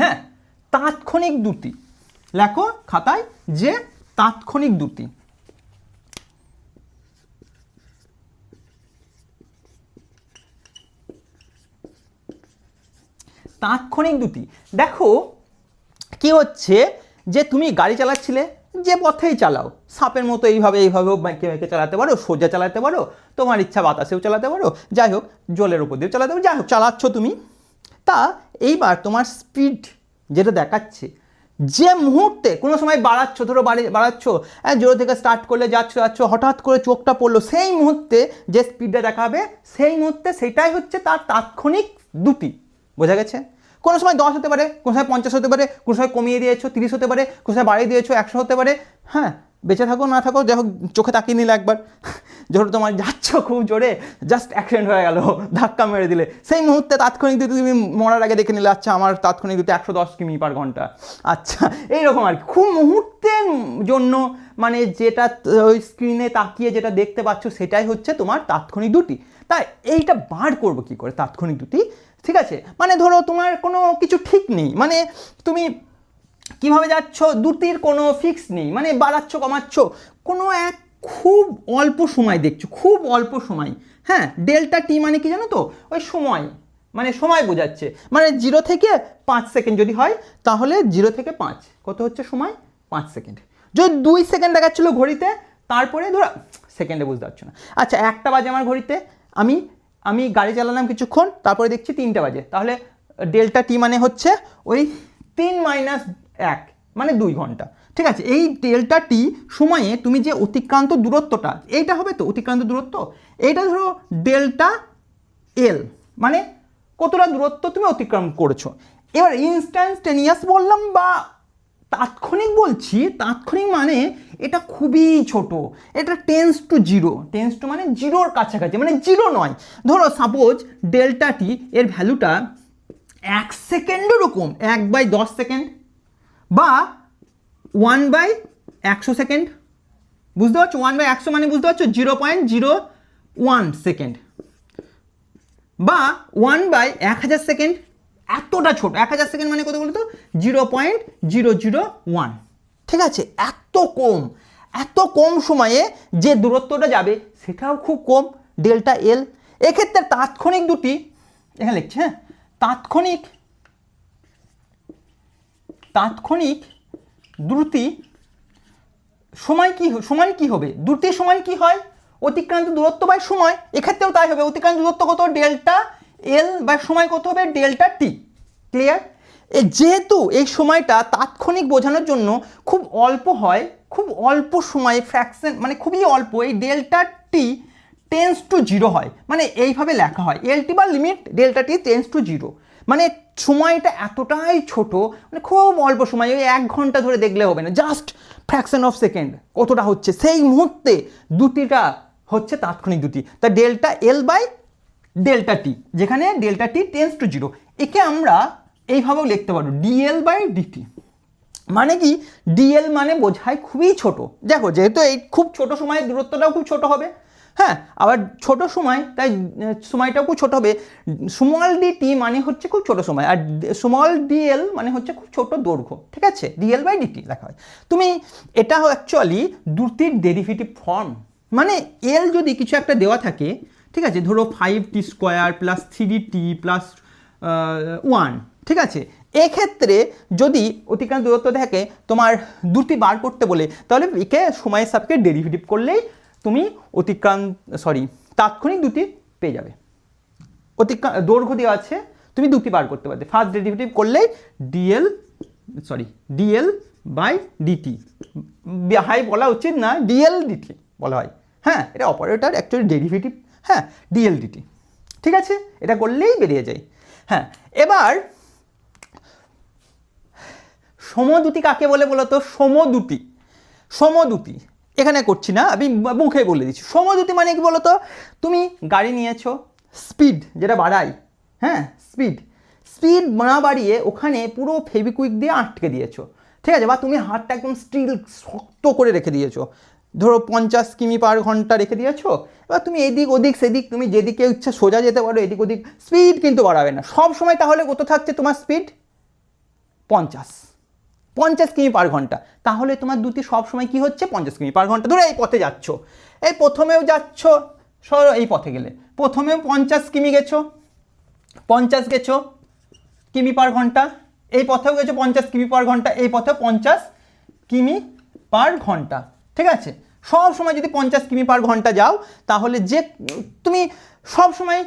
তাৎক্ষণিক দুটি লেখো খাতায়, যে তাৎক্ষণিক দুটি। দেখো কি হচ্ছে, যে তুমি গাড়ি চালাচ্ছিলে, যে পথেই চালাও সাপের মতো এইভাবেও বাইকে চালাতে পারো, সোজা চালাতে পারো, তোমার ইচ্ছা বাতাসেও চালাতে পারো, যাই হোক জলের উপর দিয়েও চালাতে পারো, যাই হোক চালাচ্ছ তুমি। তা এইবার তোমার স্পিড যেটা দেখাচ্ছে, যে মুহূর্তে কোনো সময় বাড়াচ্ছ, ধরো বাড়াচ্ছ, জোর থেকে স্টার্ট করলে যাচ্ছ হঠাৎ করে চোখটা পড়লো, সেই মুহূর্তে যে স্পিডটা দেখাবে সেই মুহূর্তে সেটাই হচ্ছে তার তাৎক্ষণিক দ্রুতি। বোঝা গেছে? কোনো সময় 10 হতে পারে, কোনো সময় 50 হতে পারে, কোনো সময় কমিয়ে দিয়েছো 30 হতে পারে, কোনো সময় বাড়িয়ে দিয়েছো 100 হতে পারে। হ্যাঁ, বেঁচে থাকো না থাকো, যাই হোক চোখে তাকিয়ে নিলে একবার, ধরো তোমার যাচ্ছ খুব জোরে, জাস্ট অ্যাক্সিডেন্ট হয়ে গেল, ধাক্কা মেরে দিলে, সেই মুহূর্তে তাৎক্ষণিক দ্রুতি তুমি মরার আগে দেখে নিলে, আচ্ছা আমার তাৎক্ষণিক দ্রুতি 110 কিমি/ঘন্টা। আচ্ছা, এইরকম আর কি, খুব মুহূর্তের জন্য মানে যেটা ওই স্ক্রিনে তাকিয়ে যেটা দেখতে পাচ্ছ সেটাই হচ্ছে তোমার তাৎক্ষণিক দ্রুতি। তাই এইটা বার করবো কি করে তাৎক্ষণিক দ্রুতি? ঠিক আছে, মানে ধরো তোমার কোনো কিছু ঠিক নেই, মানে তুমি কিভাবে যাচ্ছ, দ্রুতির কোনো ফিক্স নেই, মানে বাড়াচ্ছ কমাচ্ছ, কোনো এক খুব অল্প সময় দেখছো, খুব অল্প সময়। হ্যাঁ, ডেল্টা টি মানে কি জানো তো, ওই সময়, মানে সময় বোঝাচ্ছে, মানে 0 থেকে 5 সেকেন্ড যদি হয় তাহলে 0 থেকে 5 কত হচ্ছে সময়? 5 সেকেন্ড। যদি 2 সেকেন্ড দেখাচ্ছিল ঘড়িতে, তারপরে ধরো সেকেন্ডে বুঝতে পারছো না, আচ্ছা 1টা বাজে আমার ঘড়িতে, আমি গাড়ি চালালাম কিছুক্ষণ, তারপরে দেখছি 3টা বাজে, তাহলে ডেল্টা টি মানে হচ্ছে ওই 3 - 1 মানে 2 ঘন্টা। ঠিক আছে, এই ডেল্টা টি সময়ে তুমি যে অতিক্রান্ত দূরত্বটা, এইটা হবে তো অতিক্রান্ত দূরত্ব, এইটা ধরো ডেল্টা এল, মানে কতটা দূরত্ব তুমি অতিক্রম করেছো। এবার ইনস্ট্যান্টেনিয়াস বললাম বা তাৎক্ষণিক বলছি, তাৎক্ষণিক মানে এটা খুবই ছোট, এটা টেন্স টু 0, টেন্স টু মানে 0-র কাছাকাছি, মানে 0 নয়। ধরো সাপোজ ডেল্টা টি এর ভ্যালুটা 1 সেকেন্ডও রকম 1/10 সেকেন্ড বা 1/100 সেকেন্ড, বুঝতে পারছো? 1/100 মানে বুঝতে পারছো 0.01 সেকেন্ড, বা 1/1000 সেকেন্ড, এতটা ছোট। 1000 সেকেন্ড মানে কত বলতো? 0.001। ঠিক আছে, এত কম সময়ে যে দূরত্বটা যাবে সেটাও খুব কম, ডেল্টা এল। এক্ষেত্রে তাৎক্ষণিক দুটি এখানে লিখছে, হ্যাঁ, তাৎক্ষণিক দ্রুতি সময় কি হবে? দ্রুতির সময় কি হয়? অতিক্রান্ত দূরত্ব বাই সময়। এক্ষেত্রেও তাই হবে, অতিক্রান্ত দূরত্ব কত? ডেল্টা এল বাই সময় কত হবে? ডেল্টা টি। ক্লিয়ার? যেহেতু এই সময়টা তাৎক্ষণিক বোঝানোর জন্য খুব অল্প হয়, খুব অল্প সময়, ফ্র্যাকশন মানে খুবই অল্প, এই ডেল্টা টি টেন্স টু 0 হয়, মানে এইভাবে লেখা হয় এলটি বা limit delta T tends to 0, মানে সময়টা এতটাই ছোট, মানে খুব অল্প সময়, ওই 1 ঘন্টা ধরে দেখলে হবে না, জাস্ট ফ্র্যাকশন অফ সেকেন্ড কতটা হচ্ছে সেই মুহূর্তে দ্রুতিটা হচ্ছে তাৎক্ষণিক দ্রুতি। তা ডেল্টা এল বাই ডেল্টা টি, যেখানে ডেল্টা টি টেন্স টু 0, একে আমরা এইভাবেও লিখতে পারবো ডিএল বাই ডিটি। মানে কি? ডিএল মানে বোঝায় খুবই ছোট। দেখো যেহেতু এই খুব ছোট সময়ের দূরত্বটাও খুব ছোট হবে, হ্যাঁ, আবার ছোট সময় তাই সময়টাও খুব ছোট হবে। স্মল ডিটি মানে হচ্ছে খুব ছোট সময়, আর স্মল ডিএল মানে হচ্ছে খুব ছোট দৈর্ঘ্য। ঠিক আছে, ডিএল বাই ডিটি লেখা হয়। তুমি এটা অ্যাকচুয়ালি দ্রুতির ডেরিভেটিভ ফর্ম, মানে এল যদি কিছু একটা দেওয়া থাকে, ঠিক আছে, ধরো 5t² প্লাস 3t প্লাস 1, ঠিক আছে, এক্ষেত্রে যদি অতিক্রান্ত দূরত্ব থাকে তোমার দ্রুতি বার করতে বলে, তাহলে একে সময়ের সাপেক্ষে ডেরিভেটিভ করলেই তুমি তাৎক্ষণিক দ্রুতি পেয়ে যাবে। দৈর্ঘ্য দেওয়া আছে, তুমি দ্রুতি বার করতে পারবে, ফার্স্ট ডেরিভেটিভ করলেই ডিএল বাই ডিটি, হাই বলা উচিত না, ডিএল ডিটি বলা হয়। হ্যাঁ, এটা অপারেটর অ্যাকচুয়ালি ডেরিভেটিভ, হ্যাঁ, ডিএল ডিটি। ঠিক আছে, এটা করলেই বেরিয়ে যায়। হ্যাঁ, এবার সমদ্রুতি কাকে বলে বলো তো? সমদ্রুতি এখানে করছি না, আমি মুখে বলে দিচ্ছি। সমদ্রুতি মানে কি বলো তো? তুমি গাড়ি নিয়েছো, স্পিড যেটা বাড়াই, হ্যাঁ, স্পিড না বাড়িয়ে ওখানে পুরো ফেভিকুইক দিয়ে আটকে দিয়েছো, ঠিক আছে, বা তুমি হাতটা একদম স্টিল শক্ত করে রেখে দিয়েছো, ধরো 50 কিমি/ঘন্টা রেখে দিয়েছো। এবার তুমি এদিক ওদিক সেদিক, তুমি যেদিকে ইচ্ছা সোজা যেতে পারো, এদিক ওদিক, স্পিড কিন্তু বাড়াবে না সব সময়। তাহলে কত থাকছে তোমার স্পিড? 50 কিমি/ঘন্টা। তাহলে তোমার দ্রুতি সবসময় কি হচ্ছে? 50 কিমি/ঘন্টা। ধরো এই পথে যাচ্ছ, এই প্রথমেও যাচ্ছ, এই পথে গেলে প্রথমেও 50 কিমি গেছো, 50 গেছো কিমি/ঘন্টা, এই পথেও গেছো 50 কিমি/ঘন্টা, এই পথেও 50 কিমি/ঘন্টা। ঠিক আছে, সব সময় যদি 50 কিমি/ঘন্টা যাও তাহলে যে তুমি সব সময়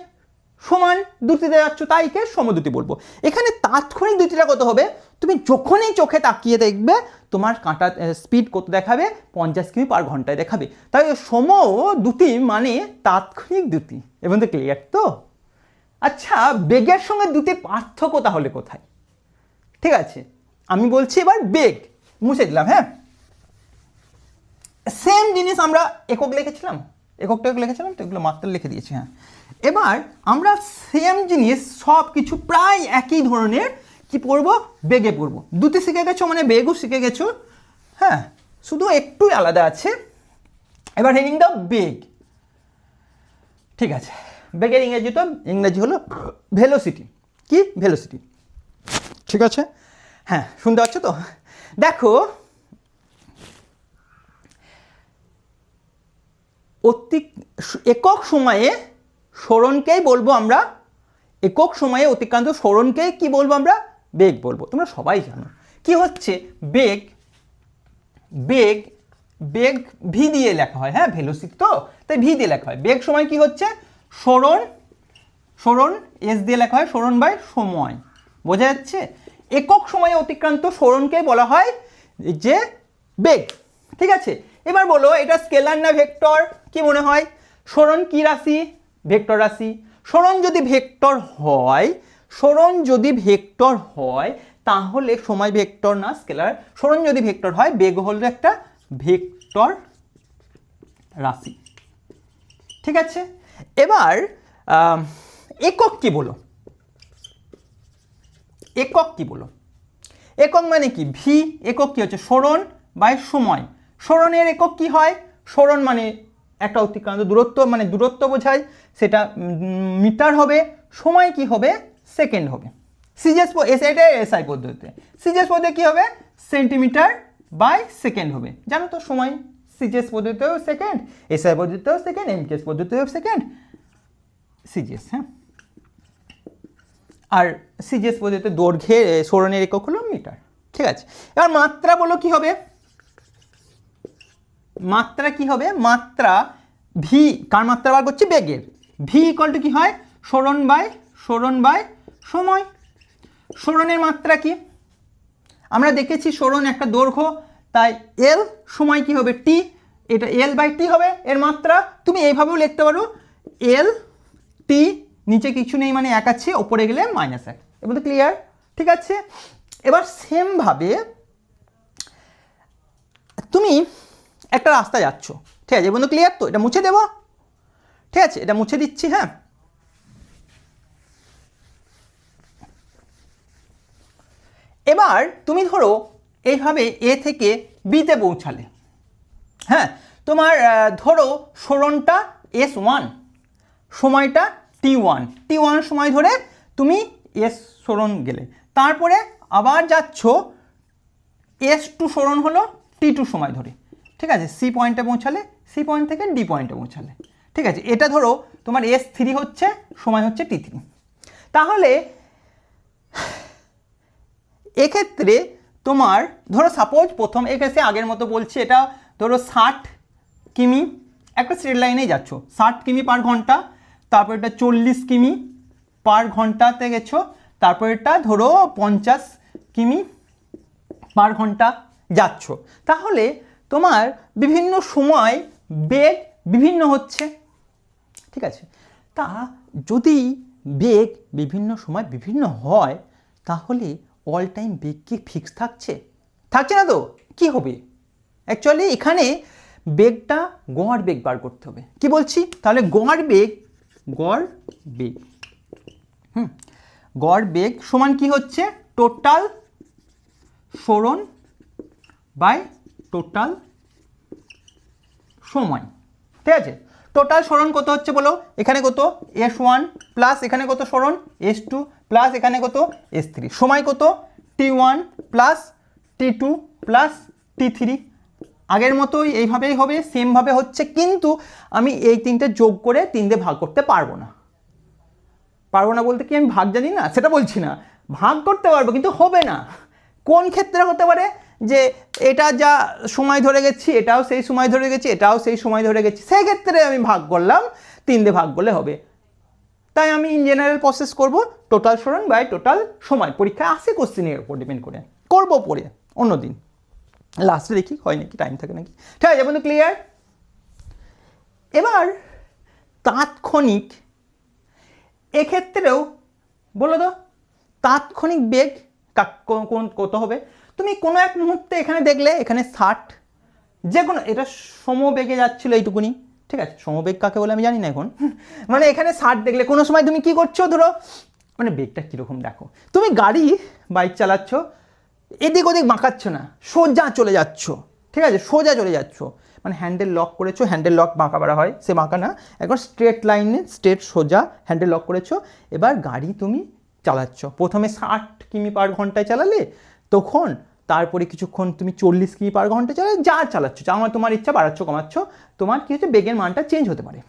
সমান দ্রুতিতে যাচ্ছ, তাইকে সমদ্রুতি বলবো। এখানে তাৎক্ষণিক দ্রুতিটা কত হবে, তুমি যখনই চোখে তাকিয়ে দেখবে তোমার কাঁটা স্পিড কত দেখাবে, 50 কিমি/ঘন্টায় দেখাবে। তাই সমদ্রুতি মানে তাৎক্ষণিক দ্রুতি। এবং তো ক্লিয়ার তো? আচ্ছা, বেগের সঙ্গে দ্রুতির পার্থক্য তাহলে কোথায়? ঠিক আছে, আমি বলছি এবার বেগ মুছে দিলাম। হ্যাঁ, সেম জিনিস আমরা একক লিখেছিলাম, এককটা লিখেছিলাম তো, এগুলো মাত্রা লিখে দিয়েছি। হ্যাঁ, এবার আমরা সেম জিনিস সব কিছু প্রায় একই ধরনের কি পড়বো, বেগে পড়বো। দ্রুতি শিখে গেছো মানে বেগও শিখে গেছো। হ্যাঁ, শুধু একটু আলাদা আছে। এবার হেডিং দাও বেগ। ঠিক আছে, বেগের ইংরেজি হলো ভেলোসিটি। কি? ভেলোসিটি। ঠিক আছে, হ্যাঁ, শুনতে পাচ্ছ তো? দেখো, একক সময়ে সরণকেই বলবো আমরা, একক সময়ে অতিক্রান্ত সরণকেই কি বলবো আমরা, বেগ বলবো। তোমরা সবাই জানো কি হচ্ছে বেগ। বেগ বেগ ভি দিয়ে লেখা হয়। হ্যাঁ, ভেলোসিটি তো, তাই ভি দিয়ে লেখা হয়। বেগ সময় কি হচ্ছে, সরণ, সরণ এস দিয়ে লেখা হয়, সরণ বাই সময়। বোঝা যাচ্ছে? একক সময়ে অতিক্রান্ত সরণকে বলা হয় যে বেগ। ঠিক আছে, এবার বলো এটা স্কেলার না ভেক্টর? কি মনে হয়? সরণ কি রাশি? ভেক্টর রাশি। সরণ যদি ভেক্টর হয়, সরণ যদি ভেক্টর হয় তাহলে সময় ভেক্টর না স্কেলার। সরণ যদি ভেক্টর হয়, বেগ হলো একটা ভেক্টর রাশি। ঠিক আছে, এবার একক কি বলো? একক কি বলো? একক মানে কি? ভি। একক কি হচ্ছে? সরণ বাই সময়। সরণের একক কি হয়? সরণ মানে একটা অতিক্রান্ত দূরত্ব, মানে দূরত্ব বোঝায়, সেটা মিটার হবে। সময় কি হবে? সেকেন্ড হবে। সিজিএস এটা এসআই পদ্ধতিতে, সিজিএস পদ্ধতি কি হবে? সেন্টিমিটার বাই সেকেন্ড হবে। জানো তো সময় সিজিএস পদ্ধতিতেও সেকেন্ড, এসআই পদ্ধতিতেও সেকেন্ড, এমকেএস পদ্ধতিতেও সেকেন্ড, সিজিএস। হ্যাঁ, আর সিজিএস পদ্ধতিতে দৈর্ঘ্যে সরণের একক হলো মিটার। ঠিক আছে, এবার মাত্রা বলো কি হবে? মাত্রা কি হবে? মাত্রা ভি, কার মাত্রা বার করছি? বেগের। ভি ইকুয়াল টু কি হয়? সরণ বাই সময়। সরণের মাত্রা কি? আমরা দেখেছি সরণ একটা দৈর্ঘ্য, তাই এল, সময় কি হবে? টি। এটা এল বাই টি হবে এর মাত্রা। তুমি এইভাবেও লিখতে পারো, এল টি, নিচে কিছু নেই মানে এক আছে, ওপরে গেলে -1। এবার তো ক্লিয়ার? ঠিক আছে, এবার সেমভাবে তুমি একটা রাস্তা যাচ্ছ। ঠিক আছে, বন্ধু ক্লিয়ার তো? এটা মুছে দেবো। ঠিক আছে, এটা মুছে দিচ্ছি। হ্যাঁ, এবার তুমি ধরো এইভাবে এ থেকে বিতে পৌঁছালে। হ্যাঁ, তোমার ধরো সরণটা S1, সময়টা T1 সময় ধরে তুমি এস সরণ গেলে, তারপরে আবার যাচ্ছ S2 সরণ হলো T2 সময় ধরে। ঠিক আছে, সি পয়েন্টে পৌঁছালে, সি পয়েন্ট থেকে ডি পয়েন্টে পৌঁছালে। ঠিক আছে, এটা ধরো তোমার S3 হচ্ছে, সময় হচ্ছে T3। তাহলে এক্ষেত্রে তোমার ধরো সাপোজ প্রথম এক্ষেত্রে আগের মতো বলছি, এটা ধরো 60 কিমি, একটা স্ট্রেট লাইনেই যাচ্ছ, 60 কিমি/ঘন্টা, তারপর এটা 40 কিমি/ঘন্টাতে গেছো, তারপর এটা ধরো 50 কিমি/ঘন্টা যাচ্ছ। তাহলে তোমার বিভিন্ন সময় বেগ বিভিন্ন হচ্ছে। ঠিক আছে, তা যদি বেগ বিভিন্ন সময় বিভিন্ন হয় তাহলে অল টাইম বেগ কি ফিক্স থাকছে? থাকছে না তো। কি হবে? অ্যাকচুয়ালি এখানে বেগটা গড় বেগ বার করতে হবে। কি বলছি? তাহলে গড় বেগ গড় বেগ সমান কি হচ্ছে? টোটাল সরণ বাই টোটাল সময়। ঠিক আছে, টোটাল সরণ কত হচ্ছে বলো? এখানে কত? S1 প্লাস এখানে কত সরণ? S2 প্লাস এখানে কত? S3। সময় কত? T1 plus T2 plus T3। আগের মতোই এইভাবেই হবে, সেমভাবে হচ্ছে, কিন্তু আমি এই তিনটে যোগ করে 3 দিয়ে ভাগ করতে পারবো না। বলতে কি আমি ভাগ জানি না সেটা বলছি না, ভাগ করতে পারবো কিন্তু হবে না। কোন ক্ষেত্রে হতে পারে? যে এটা যা সময় ধরে গেছি এটাও সেই সময় ধরে গেছি এটাও সেই সময় ধরে গেছি, সেক্ষেত্রে আমি ভাগ করলাম 3 দিয়ে ভাগ করলে হবে। তাই আমি ইন জেনারেল প্রসেস করব টোটাল সরণ বাই টোটাল সময়। পরীক্ষায় আসে কোশ্চেনের উপর ডিপেন্ড করে, করবো পরে অন্য দিন, লাস্টে দেখি হয় নাকি, টাইম থাকে নাকি। ঠিক আছে, বন্ধু ক্লিয়ার? এবার তাৎক্ষণিক, এক্ষেত্রেও বলো তো তাৎক্ষণিক বেগ কত হবে? তুমি কোনো এক মুহূর্তে এখানে দেখলে এখানে 60, যে কোনো, এটা সমবেগে যাচ্ছিল এইটুকুনি, ঠিক আছে। সমবেগ কাকে বলে আমি জানি না এখন, মানে এখানে 60 দেখলে কোনো সময় তুমি কি করছো, ধরো মানে বেগটা কীরকম দেখো, তুমি গাড়ি বাইক চালাচ্ছ, এদিক ওদিক বাঁকাচ্ছ না, সোজা চলে যাচ্ছ, ঠিক আছে, সোজা চলে যাচ্ছ, মানে হ্যান্ডেল লক করেছো, হ্যান্ডেল লক বাঁকা বাড়া হয়, সে বাঁকা না, একবার স্ট্রেট লাইনে স্ট্রেট সোজা হ্যান্ডেল লক করেছো। এবার গাড়ি তুমি চালাচ্ছ, প্রথমে 60 কিমি/ঘন্টায় চালালে, তখন তারপরে কিছুক্ষণ তুমি 40 কিমি/ঘন্টা চালালে, যা চালাচ্ছ, তোমার ইচ্ছা বাড়াচ্ছ কমাচ্ছ, তোমার কী হচ্ছে বেগের মানটা চেঞ্জ হতে পারে।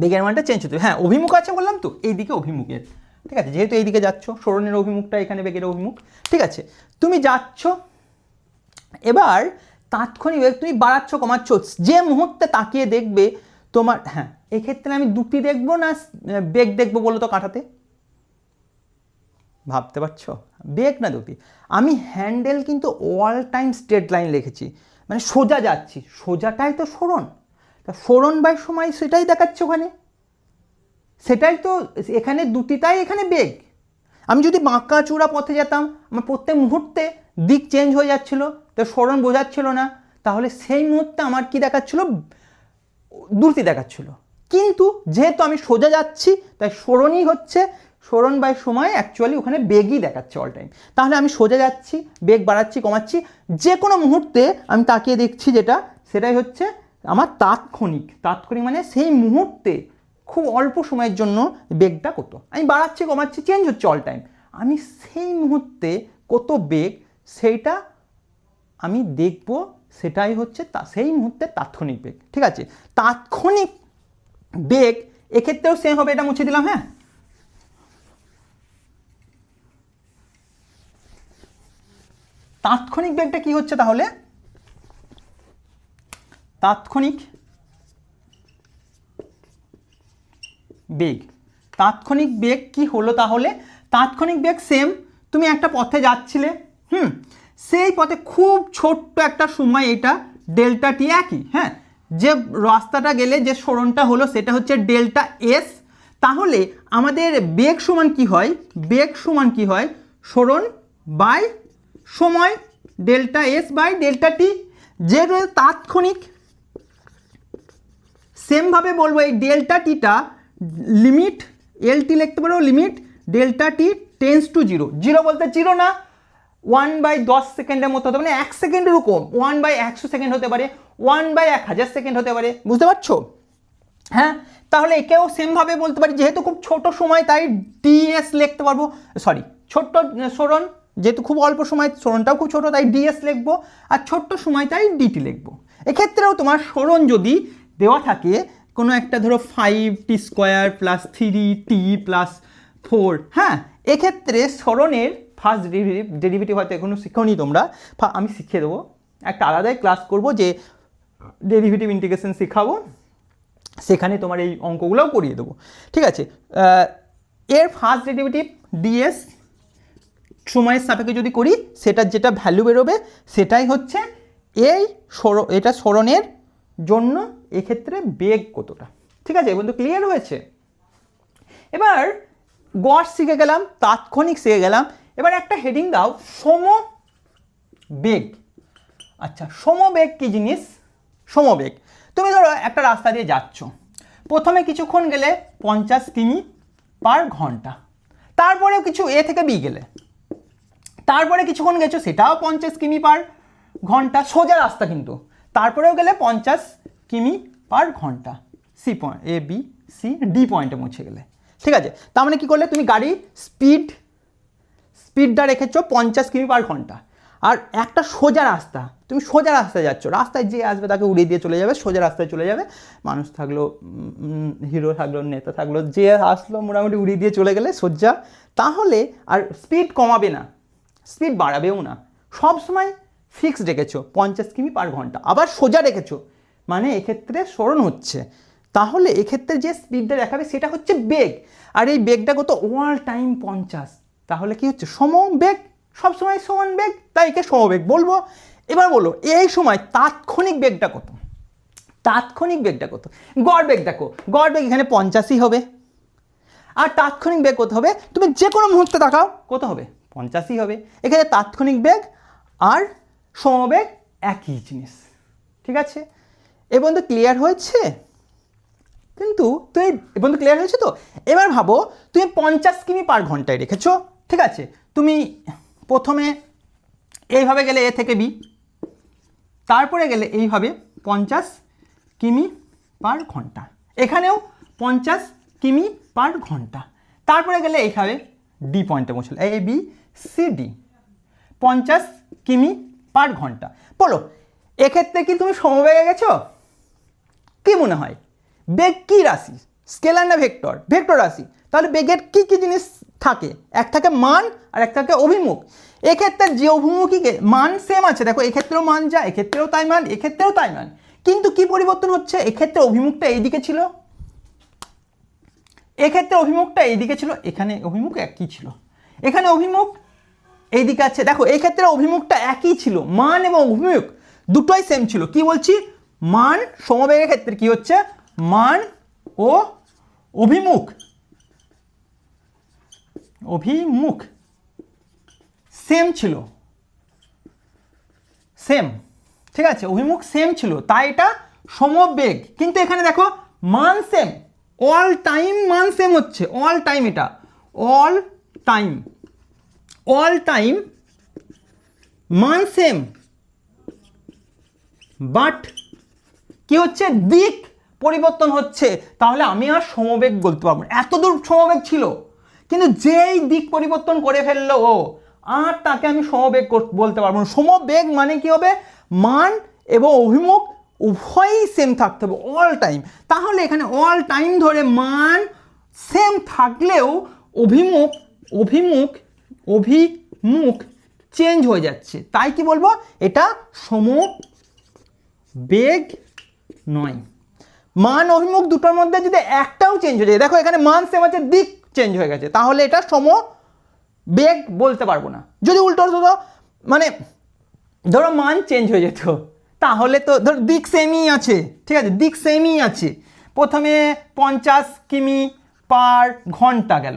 বেগের মানটা চেঞ্জ হতে, হ্যাঁ অভিমুখ আছে বললাম তো, এইদিকে অভিমুখের, ঠিক আছে, যেহেতু এইদিকে যাচ্ছ, সরণের অভিমুখটা এখানে বেগের অভিমুখ, ঠিক আছে, তুমি যাচ্ছ। এবার তাৎক্ষণিক বেগ তুমি বাড়াচ্ছ কমাচ্ছ, যে মুহূর্তে তাকিয়ে দেখবে তোমার, হ্যাঁ এক্ষেত্রে আমি দুটি দেখবো না বেগ দেখবো বলো তো কাঁটাতে, ভাবতে পারছো? বেগ না দুটি, আমি হ্যান্ডেল কিন্তু অল টাইম স্ট্রেট লাইন লিখেছি, মানে সোজা যাচ্ছি, সোজাটাই তো সরণ, তা সরণ বাই সময় সেটাই দেখাচ্ছে ওখানে, সেটাই তো এখানে দুটিটাই এখানে বেগ। আমি যদি বাঁকা চূড়া পথে যেতাম, আমার প্রত্যেক মুহূর্তে দিক চেঞ্জ হয়ে যাচ্ছিল, তো সরণ বোঝাচ্ছিল না, তাহলে সেই মুহূর্তে আমার কি দেখাচ্ছিল, দ্রুতি দেখাচ্ছিল। কিন্তু যেহেতু আমি সোজা যাচ্ছি, তাই সরণই হচ্ছে, সরণ বাই সময় অ্যাকচুয়ালি ওখানে বেগই দেখাচ্ছে অল টাইম। তাহলে আমি সোজা যাচ্ছি, বেগ বাড়াচ্ছি কমাচ্ছি, যে কোনো মুহূর্তে আমি তাকিয়ে দেখছি যেটা, সেটাই হচ্ছে আমার তাৎক্ষণিক। তাৎক্ষণিক মানে সেই মুহূর্তে খুব অল্প সময়ের জন্য বেগটা কত, আমি বাড়াচ্ছি কমাচ্ছি, চেঞ্জ হচ্ছে অল টাইম, আমি সেই মুহূর্তে কত বেগ সেইটা আমি দেখব, সেটাই হচ্ছে সেই মুহূর্তে তাৎক্ষণিক বেগ। ঠিক আছে, তাৎক্ষণিক বেগ এক্ষেত্রেও সেম হবে, এটা মুছে দিলাম। হ্যাঁ, তাৎক্ষণিক বেগটা কি হচ্ছে তাহলে, তাৎক্ষণিক বেগ, তাৎক্ষণিক বেগ কি হলো তাহলে, তাৎক্ষণিক বেগ সেম, তুমি একটা পথে যাচ্ছিলে, সেই পথে খুব ছোট্ট একটা সময়, এটা ডেল্টা টি একই, হ্যাঁ, যে রাস্তাটা গেলে যে সরণটা হলো সেটা হচ্ছে ডেল্টা এস। তাহলে আমাদের বেগ সমান কি হয়, বেগ সমান কি হয়, সরণ বাই সময়, ডেল্টা এস বাই ডেল্টা টি। যে তাৎক্ষণিক, সেমভাবে বলবো এই ডেল্টা টিটা লিমিট এল টি লিখতে পারো, limit delta T tends to 0, 0 বলতে 0 না, 1/10 সেকেন্ডের মতো হতে পারে, 1 সেকেন্ডের কম, 1/100 সেকেন্ড হতে পারে, 1/1000 সেকেন্ড হতে পারে, বুঝতে পারছো? হ্যাঁ, তাহলে একেও সেমভাবে বলতে পারি, যেহেতু খুব ছোট সময় তাই ডিএস লিখতে পারবো, সরি ছোট্ট সরণ, যেহেতু খুব অল্প সময় সরণটাও খুব ছোট তাই ডিএস লিখবো, আর ছোট্ট সময় তাই ডিটি লিখবো। এক্ষেত্রেও তোমার সরণ যদি দেওয়া থাকে কোনো একটা, ধরো 5t² + 3t + 4, হ্যাঁ, এক্ষেত্রে সরণের ফার্স্ট ডেরিভেটিভ হয়তো এখনো শিখোনি তোমরা, আমি শিখিয়ে দেবো, একটা আলাদাই ক্লাস করব যে ডেরিভেটিভ ইন্টিগ্রেশন শেখাবো, সেখানে তোমার এই অঙ্কগুলোও করিয়ে দেবো। ঠিক আছে, এর ফার্স্ট ডেরিভেটিভ ডিএস সময়ের সাপেক্ষে যদি করি, সেটার যেটা ভ্যালু বেরোবে সেটাই হচ্ছে এই এটা সরণের জন্য এক্ষেত্রে বেগ কতটা। ঠিক আছে বন্ধু, ক্লিয়ার হয়েছে? এবার গড় শিখে গেলাম, তাৎক্ষণিক শিখে গেলাম, এবার একটা হেডিং দাও, সমবেগ। আচ্ছা, সমবেগ কি জিনিস? সমবেগ, তুমি ধরো একটা রাস্তা দিয়ে যাচ্ছ, প্রথমে কিছুক্ষণ গেলে 50 কিমি/ঘন্টা, তারপরেও কিছু এ থেকে বি গেলে, তারপরে কিছুক্ষণ গেছো সেটাও 50 কিমি/ঘন্টা, সোজা রাস্তা কিন্তু, তারপরেও গেলে 50 কিমি/ঘন্টা, C point A B C D পয়েন্টে পৌঁছে গেলে। ঠিক আছে, তার মানে কী করলে, তুমি গাড়ি স্পিডটা রেখেছো 50 কিমি/ঘন্টা, আর একটা সোজা রাস্তা, তুমি সোজা রাস্তায় যাচ্ছ, রাস্তায় যে আসবে তাকে উড়িয়ে দিয়ে চলে যাবে, সোজা রাস্তায় চলে যাবে, মানুষ থাকলো, হিরো থাকলো, নেতা থাকলো, যে আসলো মোটামুটি উড়িয়ে দিয়ে চলে গেলে সোজা। তাহলে আর স্পিড কমাবে না, স্পিড বাড়াবেও না, সব সময় ফিক্সড রেখেছো 50 কিমি পার ঘন্টা, আবার সোজা রেখেছো, মানে এক্ষেত্রে সরণ হচ্ছে, তাহলে এক্ষেত্রে যে স্পিডটা দেখাবে সেটা হচ্ছে বেগ, আর এই বেগটা কত অল টাইম 50, তাহলে কি হচ্ছে সমবেগ, সবসময় সমান বেগ, তাই একে সমবেগ বলবো। এবার বলো এই সময় তাৎক্ষণিক বেগটা কত, তাৎক্ষণিক বেগটা কত, গড় বেগ দেখো, গড় বেগ এখানে 50ই হবে, আর তাৎক্ষণিক বেগ কত হবে, তুমি যে কোনো মুহূর্তে তাকাও কত হবে 50ই হবে। এখানে তাৎক্ষণিক বেগ আর সমবেগ একই জিনিস, ঠিক আছে? এ পর্যন্ত ক্লিয়ার হয়েছে? কিন্তু তুমি এ পর্যন্ত ক্লিয়ার হয়েছে তো? এবার ভাবো তুমি 50 কিমি পার ঘন্টায় রেখেছো, ঠিক আছে? তুমি প্রথমে এইভাবে গেলে এ থেকে বি, তারপরে গেলে এইভাবে 50 কিমি পার ঘন্টা, এখানেও 50 কিমি পার ঘন্টা, তারপরে গেলে এইভাবে ডি পয়েন্টে পৌঁছলো, এ বি সি ডি, 50 কিমি পার ঘন্টা। বলো এক্ষেত্রে কি তুমি সমবেগে গেছো? কি মনে হয় বেগ কি রাশি, স্কেলার না ভেক্টর? ভেক্টর রাশি। তাহলে বেগের কি কি জিনিস থাকে, এক থাকে মান আর এক থাকে অভিমুখ। এক্ষেত্রে যে অভিমুখী মান সেম আছে, দেখো এক্ষেত্রেও মান যা, এক্ষেত্রেও তাই মান, এক্ষেত্রেও তাই মান, কিন্তু কি পরিবর্তন হচ্ছে, এক্ষেত্রে অভিমুখটা এইদিকে ছিল, এক্ষেত্রে অভিমুখটা এইদিকে ছিল, এখানে অভিমুখ একই ছিল, এখানে অভিমুখ এইদিকে আছে। দেখো এই ক্ষেত্রে অভিমুখটা একই ছিল, মান এবং অভিমুখ দুটোই সেম ছিল। কি বলছি, মান সমবেগের ক্ষেত্রে কি হচ্ছে, মান ও অভিমুখ, অভিমুখ সেম ছিল, সেম, ঠিক আছে? অভিমুখ সেম ছিল, তাই এটা সমবেগ। কিন্তু এখানে দেখো মান সেম, অল টাইম মান সেম হচ্ছে, অল টাইম, এটা অল টাইম, অল টাইম মান সেম, বাট কি হচ্ছে, দিক পরিবর্তন হচ্ছে। তাহলে আমি আর সমবেগ বলতে পারবো না, এত দূর সমবেগ ছিল, কিন্তু যেই দিক পরিবর্তন করে ফেললো ও, আর তাকে আমি সমবেগ বলতে পারবো না। সমবেগ মানে কি হবে, মান এবং অভিমুখ উভয়ই সেম থাকতে হবে অল টাইম। তাহলে এখানে অল টাইম ধরে মান সেম থাকলেও অভিমুখ অভিমুখ অভিমুখ চেঞ্জ হয়ে যাচ্ছে, তাই কি বলবো, এটা সমবেগ নয়। মান অভিমুখ দুটোর মধ্যে যদি একটাও চেঞ্জ হয়ে যায়, দেখো এখানে মান সেম আছে, দিক চেঞ্জ হয়ে গেছে, তাহলে এটা সমবেগ বলতে পারবো না। যদি উল্টো হতো, মানে ধরো মান চেঞ্জ হয়ে যেত, তাহলে তো ধরো দিক সেমই আছে, ঠিক আছে, দিক সেমই আছে, প্রথমে 50 কিমি পার ঘন্টা গেল,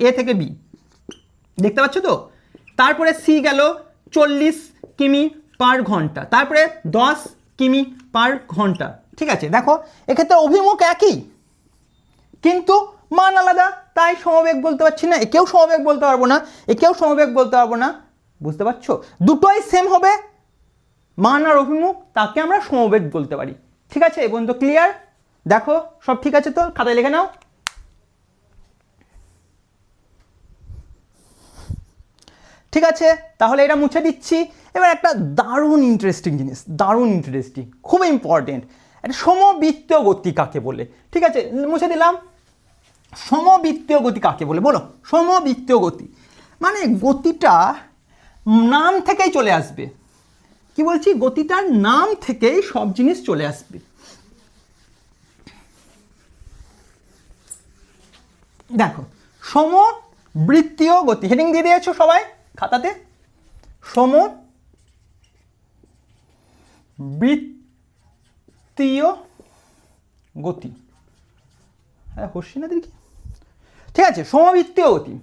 এ থেকে বি, দেখতে পাচ্ছ তো, তারপরে সি গেল 40 কিমি পার ঘন্টা, তারপরে 10 কিমি পার ঘন্টা, ঠিক আছে? দেখো এক্ষেত্রে অভিমুখ একই কিন্তু মান আলাদা, তাই সমবেগ বলতে পারছি না, একেও সমবেগ বলতে পারবো না, একেও সমবেগ বলতে পারবো না, বুঝতে পারছো? দুটোই সেম হবে, মান আর অভিমুখ, তাকে আমরা সমবেগ বলতে পারি, ঠিক আছে? এই পর্যন্ত ক্লিয়ার? দেখো সব ঠিক আছে তো, খাতায় লিখে নাও। ঠিক আছে, তাহলে এটা মুছে দিচ্ছি। এবার একটা দারুণ ইন্টারেস্টিং জিনিস, দারুণ ইন্টারেস্টিং, খুব ইম্পর্টেন্ট, একটা সমবৃত্তীয় গতি কাকে বলে, ঠিক আছে? মুছে দিলাম। সমবৃত্তীয় গতি কাকে বলে বলো? সমবৃত্তীয় গতি মানে গতিটা নাম থেকেই চলে আসবে। কি বলছি, গতিটার নাম থেকেই সব জিনিস চলে আসবে। দেখো সমবৃত্তীয় গতি, হেডিং দিয়ে দিয়েছো সবাই খাতাতে, সমবৃত্তীয় গতি, হ্যাঁ হর্ষিনাদের কি, ঠিক আছে? সমবৃত্তীয় গতি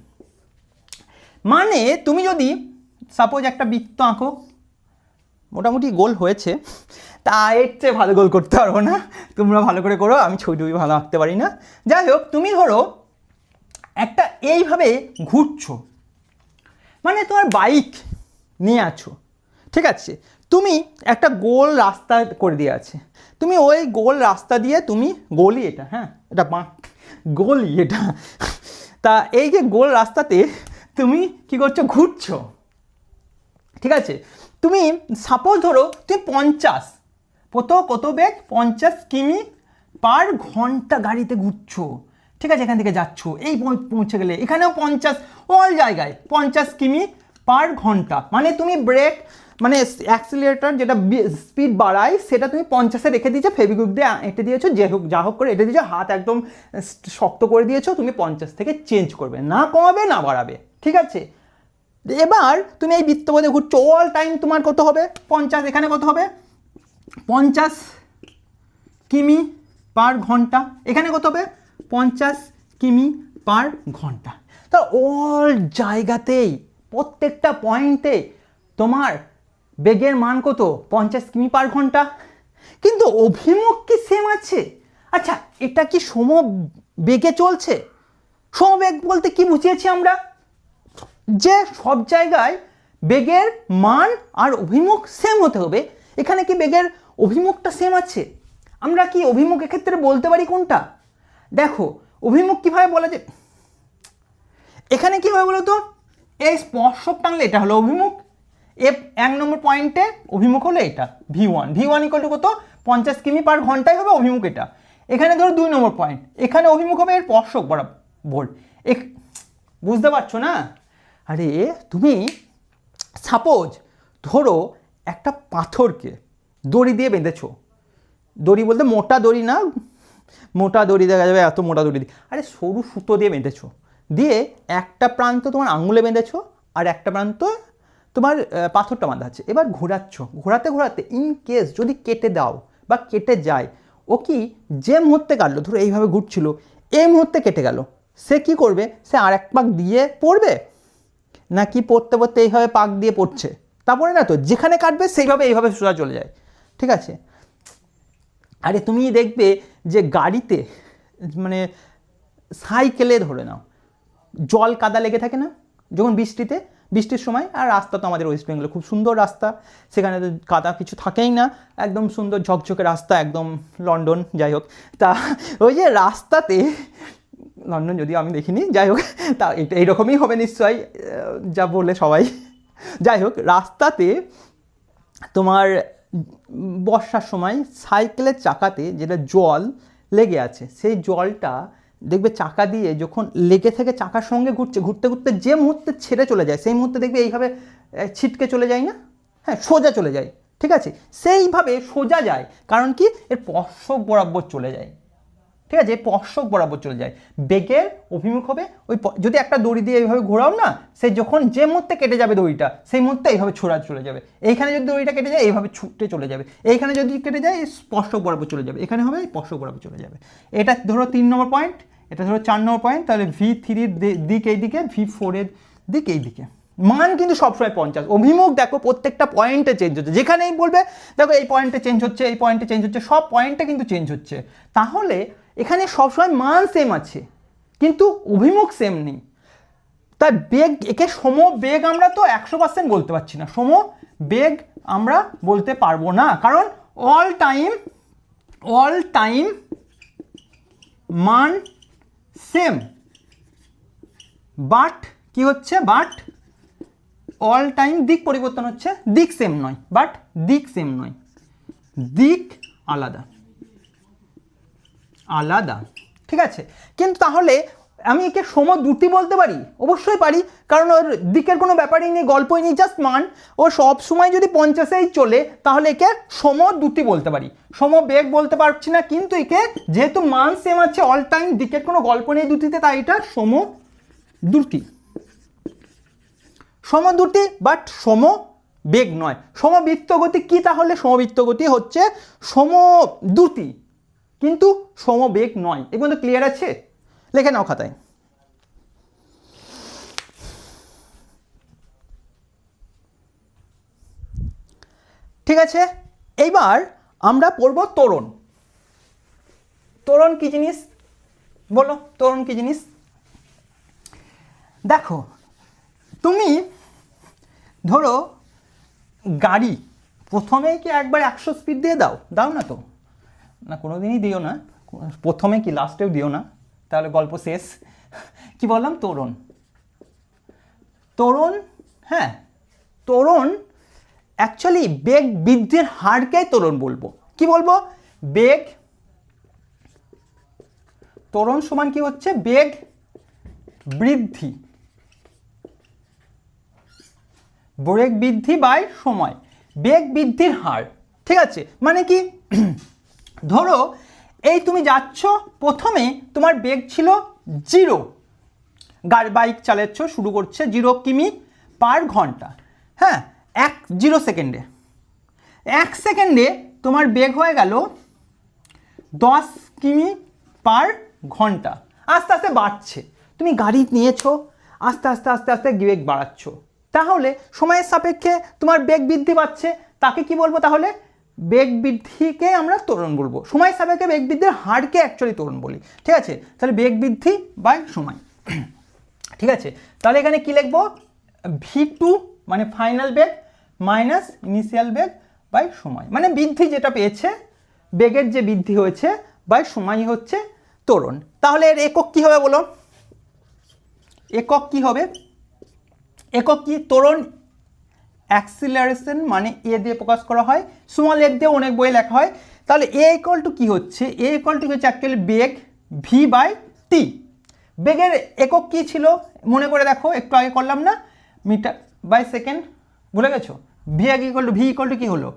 মানে তুমি যদি সাপোজ একটা বৃত্ত আঁকো, মোটামুটি গোল হয়েছে, তা এর চেয়ে ভালো গোল করতে পারবো না, তোমরা ভালো করে করো, আমি ছবি ভালো আঁকতে পারি না। যাই হোক, তুমি ধরো একটা এইভাবে ঘুরছো, মানে তোমার বাইক নিয়ে আছো, ঠিক আছে? তুমি একটা গোল রাস্তা করে দিয়ে আছে, তুমি ওই গোল রাস্তা দিয়ে তুমি, গোলই এটা, হ্যাঁ এটা গোলই এটা, তা এই যে গোল রাস্তাতে তুমি কি করছো, ঘুরছো, ঠিক আছে? তুমি সাপোজ ধরো তুমি 50, কত বেগ, 50 কিমি পার ঘন্টা গাড়িতে ঘুরছো, ঠিক আছে? এখান থেকে যাচ্ছ, এই পৌঁছে গেলে এখানেও 50, অল জায়গায় 50 কিমি পার ঘন্টা, মানে তুমি ব্রেক মানে অ্যাক্সিলারেটর যেটা স্পিড বাড়ায় সেটা তুমি 50-এ রেখে দিয়েছো, ফেভিকুইক দিয়ে এঁটে দিয়েছো, যা হোক করে এঁটে দিয়েছো, হাত একদম শক্ত করে দিয়েছো, তুমি 50 থেকে চেঞ্জ করবে, না কমাবে না বাড়াবে, ঠিক আছে। এবার তুমি এই বৃত্তপথে ঘুরছো, অল টাইম তোমার কত হবে 50, এখানে কত হবে 50 কিমি পার ঘন্টা, এখানে কত হবে 50 কিমি পার ঘন্টা। তা অল জায়গাতেই প্রত্যেকটা পয়েন্টে তোমার বেগের মান কত 50 কিমি পার ঘন্টা, কিন্তু অভিমুখ কি সেম আছে? আচ্ছা, এটা কি সম বেগে চলছে? সমবেগ বলতে কি বুঝিয়েছি আমরা? যে সব জায়গায় বেগের মান আর অভিমুখ সেম হতে হবে। এখানে কি বেগের অভিমুখটা সেম আছে? আমরা কি অভিমুখ এক্ষেত্রে বলতে পারি কোনটা? দেখো অভিমুখ কিভাবে বলা যায়, এখানে কি হবে বলো তো, এই স্পর্শক টানলে এটা হলো অভিমুখ, এফ 1 নম্বর পয়েন্টে অভিমুখ হলো এটা v1 ইকুয়াল টু কত 50 কিমি পার ঘন্টায় হবে অভিমুখ এটা। এখানে ধরো 2 নম্বর পয়েন্ট, এখানে অভিমুখ হবে এর স্পর্শক বরাবর। বুঝতে পারছো না? আরে তুমি সাপোজ ধরো একটা পাথরকে দড়ি দিয়ে বেঁধেছো, দড়ি বলতে মোটা দড়ি না, মোটা দড়ি দেখা যাবে এত মোটা দড়ি দিয়ে, আরে সরু সুতো দিয়ে বেঁধেছো, দিয়ে একটা প্রান্ত তোমার আঙুলে বেঁধেছো আর একটা প্রান্ত তোমার পাথরটা বাঁধা আছে, এবার ঘোরাতে ঘোরাতে ইন কেস যদি কেটে দাও বা কেটে যায়, ও কি যে মুহূর্তে কাটলো, ধরো এইভাবে ঘুরছিল, এই মুহূর্তে কেটে গেল, সে কি করবে, সে আর এক পাক দিয়ে পড়বে নাকি পড়তে পড়তে এইভাবে পাক দিয়ে পড়ছে? তারপরে না তো, যেখানে কাটবে সেইভাবে এইভাবে সোজা চলে যায়, ঠিক আছে। আরে তুমি দেখবে যে গাড়িতে মানে সাইকেলে ধরে নাও জল কাদা লেগে থাকে না যখন বৃষ্টির সময়, আর রাস্তা তো আমাদের ওয়েস্ট বেঙ্গলে খুব সুন্দর রাস্তা, সেখানে তো কাদা কিছু থাকেই না, একদম সুন্দর ঝকঝকে রাস্তা, একদম লন্ডন, যাই হোক। তা ওই যে রাস্তাতে, লন্ডন যদিও আমি দেখিনি, যাই হোক, তা এটা এইরকমই হবে নিশ্চয়ই যা বলে সবাই, যাই হোক, রাস্তাতে তোমার বর্ষার সময় সাইকেলের চাকাতে যেটা জল লেগে আছে, সেই জলটা দেখবে চাকা দিয়ে যখন লেগে থেকে চাকার সঙ্গে ঘুরতে ঘুরতে যে মুহূর্তে ছেড়ে চলে যায়, সেই মুহূর্তে দেখবে এইভাবে ছিটকে চলে যায় না, হ্যাঁ সোজা চলে যায়, ঠিক আছে। সেইভাবে সোজা যায় কারণ কি, এর স্পর্শক বরাবর চলে যায়, ঠিক আছে, স্পর্শক বরাবর চলে যায়। বেগের অভিমুখ হবে ওই, যদি একটা দড়ি দিয়ে এইভাবে ঘোরাও না, সে যখন যে মুহূর্তে কেটে যাবে দড়িটা, সেই মুহূর্তে এইভাবে ছোড়া চলে যাবে, এইখানে যদি দড়িটা কেটে যায় এইভাবে ছুটে চলে যাবে, এইখানে যদি কেটে যায় স্পর্শক বরাবর চলে যাবে, এখানে হবে স্পর্শক বরাবর চলে যাবে। এটা ধরো 3 নম্বর পয়েন্ট, এটা ধরো 4 নম্বর পয়েন্ট, তাহলে v3-র দিক এইদিকে, v4-এর দিক এইদিকে, মান কিন্তু সবসময় 50। অভিমুখ দেখো প্রত্যেকটা পয়েন্টে চেঞ্জ হচ্ছে, যেখানেই বলবে দেখো এই পয়েন্টে চেঞ্জ হচ্ছে, এই পয়েন্টে চেঞ্জ হচ্ছে, সব পয়েন্টে কিন্তু চেঞ্জ হচ্ছে, তাহলে এখানে সবসময় মান সেম আছে কিন্তু অভিমুখ সেম নেই। তাই বেগ, একে সমবেগ আমরা তো 100% বলতে পারছি না, সমবেগ আমরা বলতে পারবো না, কারণ অল টাইম মান সেম, বাট কি হচ্ছে, বাট অল টাইম দিক পরিবর্তন হচ্ছে, দিক সেম নয়, বাট দিক সেম নয়, দিক আলাদা, ঠিক আছে। কিন্তু তাহলে আমি একে সমদ্রুতি বলতে পারি? অবশ্যই পারি, কারণ ওর দিকের কোনো ব্যাপারই নেই, গল্পই নেই, জাস্ট মান। ও সব সময় যদি 50-এই চলে তাহলে একে সমদ্রুতি বলতে পারি, সমবেগ বলতে পারছি না, কিন্তু একে যেহেতু মান সেম আছে, অল টাইম, দিকের কোনো গল্প নেই দ্রুতিতে, তাই এটা সমদ্রুতি, বাট সমবেগ নয়। সমবৃত্ত গতি কি তাহলে? সমবৃত্ত গতি হচ্ছে সমদ্রুতি কিন্তু সমবেগ নয়। এগুলো তো ক্লিয়ার আছে? লিখে নাও খাতায়। ঠিক আছে, এইবার আমরা পড়ব ত্বরণ। ত্বরণ কি জিনিস বলো? ত্বরণ কি জিনিস? দেখো তুমি ধরো গাড়ি প্রথমেই কি একবার 100 স্পিড দিয়ে দাও না তো, না কোনো দিনই দিও না, প্রথমে কি লাস্টেও দিও না, তাহলে গল্প শেষ। কি বললাম? ত্বরণ, হ্যাঁ ত্বরণ অ্যাকচুয়ালি বেগ বৃদ্ধির হারকেই ত্বরণ বলবো। কি বলবো? বেগ, ত্বরণ সমান কি হচ্ছে? বেগ বৃদ্ধি বেগ বৃদ্ধি বাই সময়, বেগ বৃদ্ধির হার। ঠিক আছে, মানে কি ধরো এই তুমি যাচ্ছ, প্রথমে তোমার বেগ ছিল 0, বাইক চালাচ্ছ, শুরু করছে 0 কিমি পার ঘন্টা, হ্যাঁ 0 সেকেন্ডে, 1 সেকেন্ডে তোমার বেগ হয়ে গেল 10 কিমি পার ঘন্টা। আস্তে আস্তে বাড়ছে, তুমি গাড়ি নিয়েছো, আস্তে আস্তে আস্তে আস্তে বেগ বাড়াচ্ছ, তাহলে সময়ের সাপেক্ষে তোমার বেগ বৃদ্ধি পাচ্ছে, তাকে কি বলবো তাহলে? বেগ বৃদ্ধিকে আমরা ত্বরণ বলবো, সময়ের সাপেক্ষে বেগ বৃদ্ধির হারকে অ্যাকচুয়ালি ত্বরণ বলি। ঠিক আছে, তাহলে বেগ বৃদ্ধি বাই সময়। ঠিক আছে, তাহলে এখানে কি লিখবো? v2 মানে ফাইনাল বেগ মাইনাস ইনিশিয়াল বেগ বাই সময়, মানে বৃদ্ধি যেটা পেয়েছে, বেগের যে বৃদ্ধি হয়েছে বাই সময় হচ্ছে ত্বরণ। তাহলে এর একক কি হবে বলো? একক কি হবে? একক কি? ত্বরণ অ্যাক্সিলারেশন মানে এ দিয়ে প্রকাশ করা হয়, স্মল এ দিয়ে অনেক বই লেখা হয়। তাহলে এ ইকুয়াল টু কি হচ্ছে? এ ইকুয়াল টু হচ্ছে actually beg V by T. বেগের একক কি ছিল মনে করে দেখো, একটু আগে করলাম না, মিটার বাই সেকেন্ড, ভুলে গেছো? ভি ইকুয়াল টু কি হলো?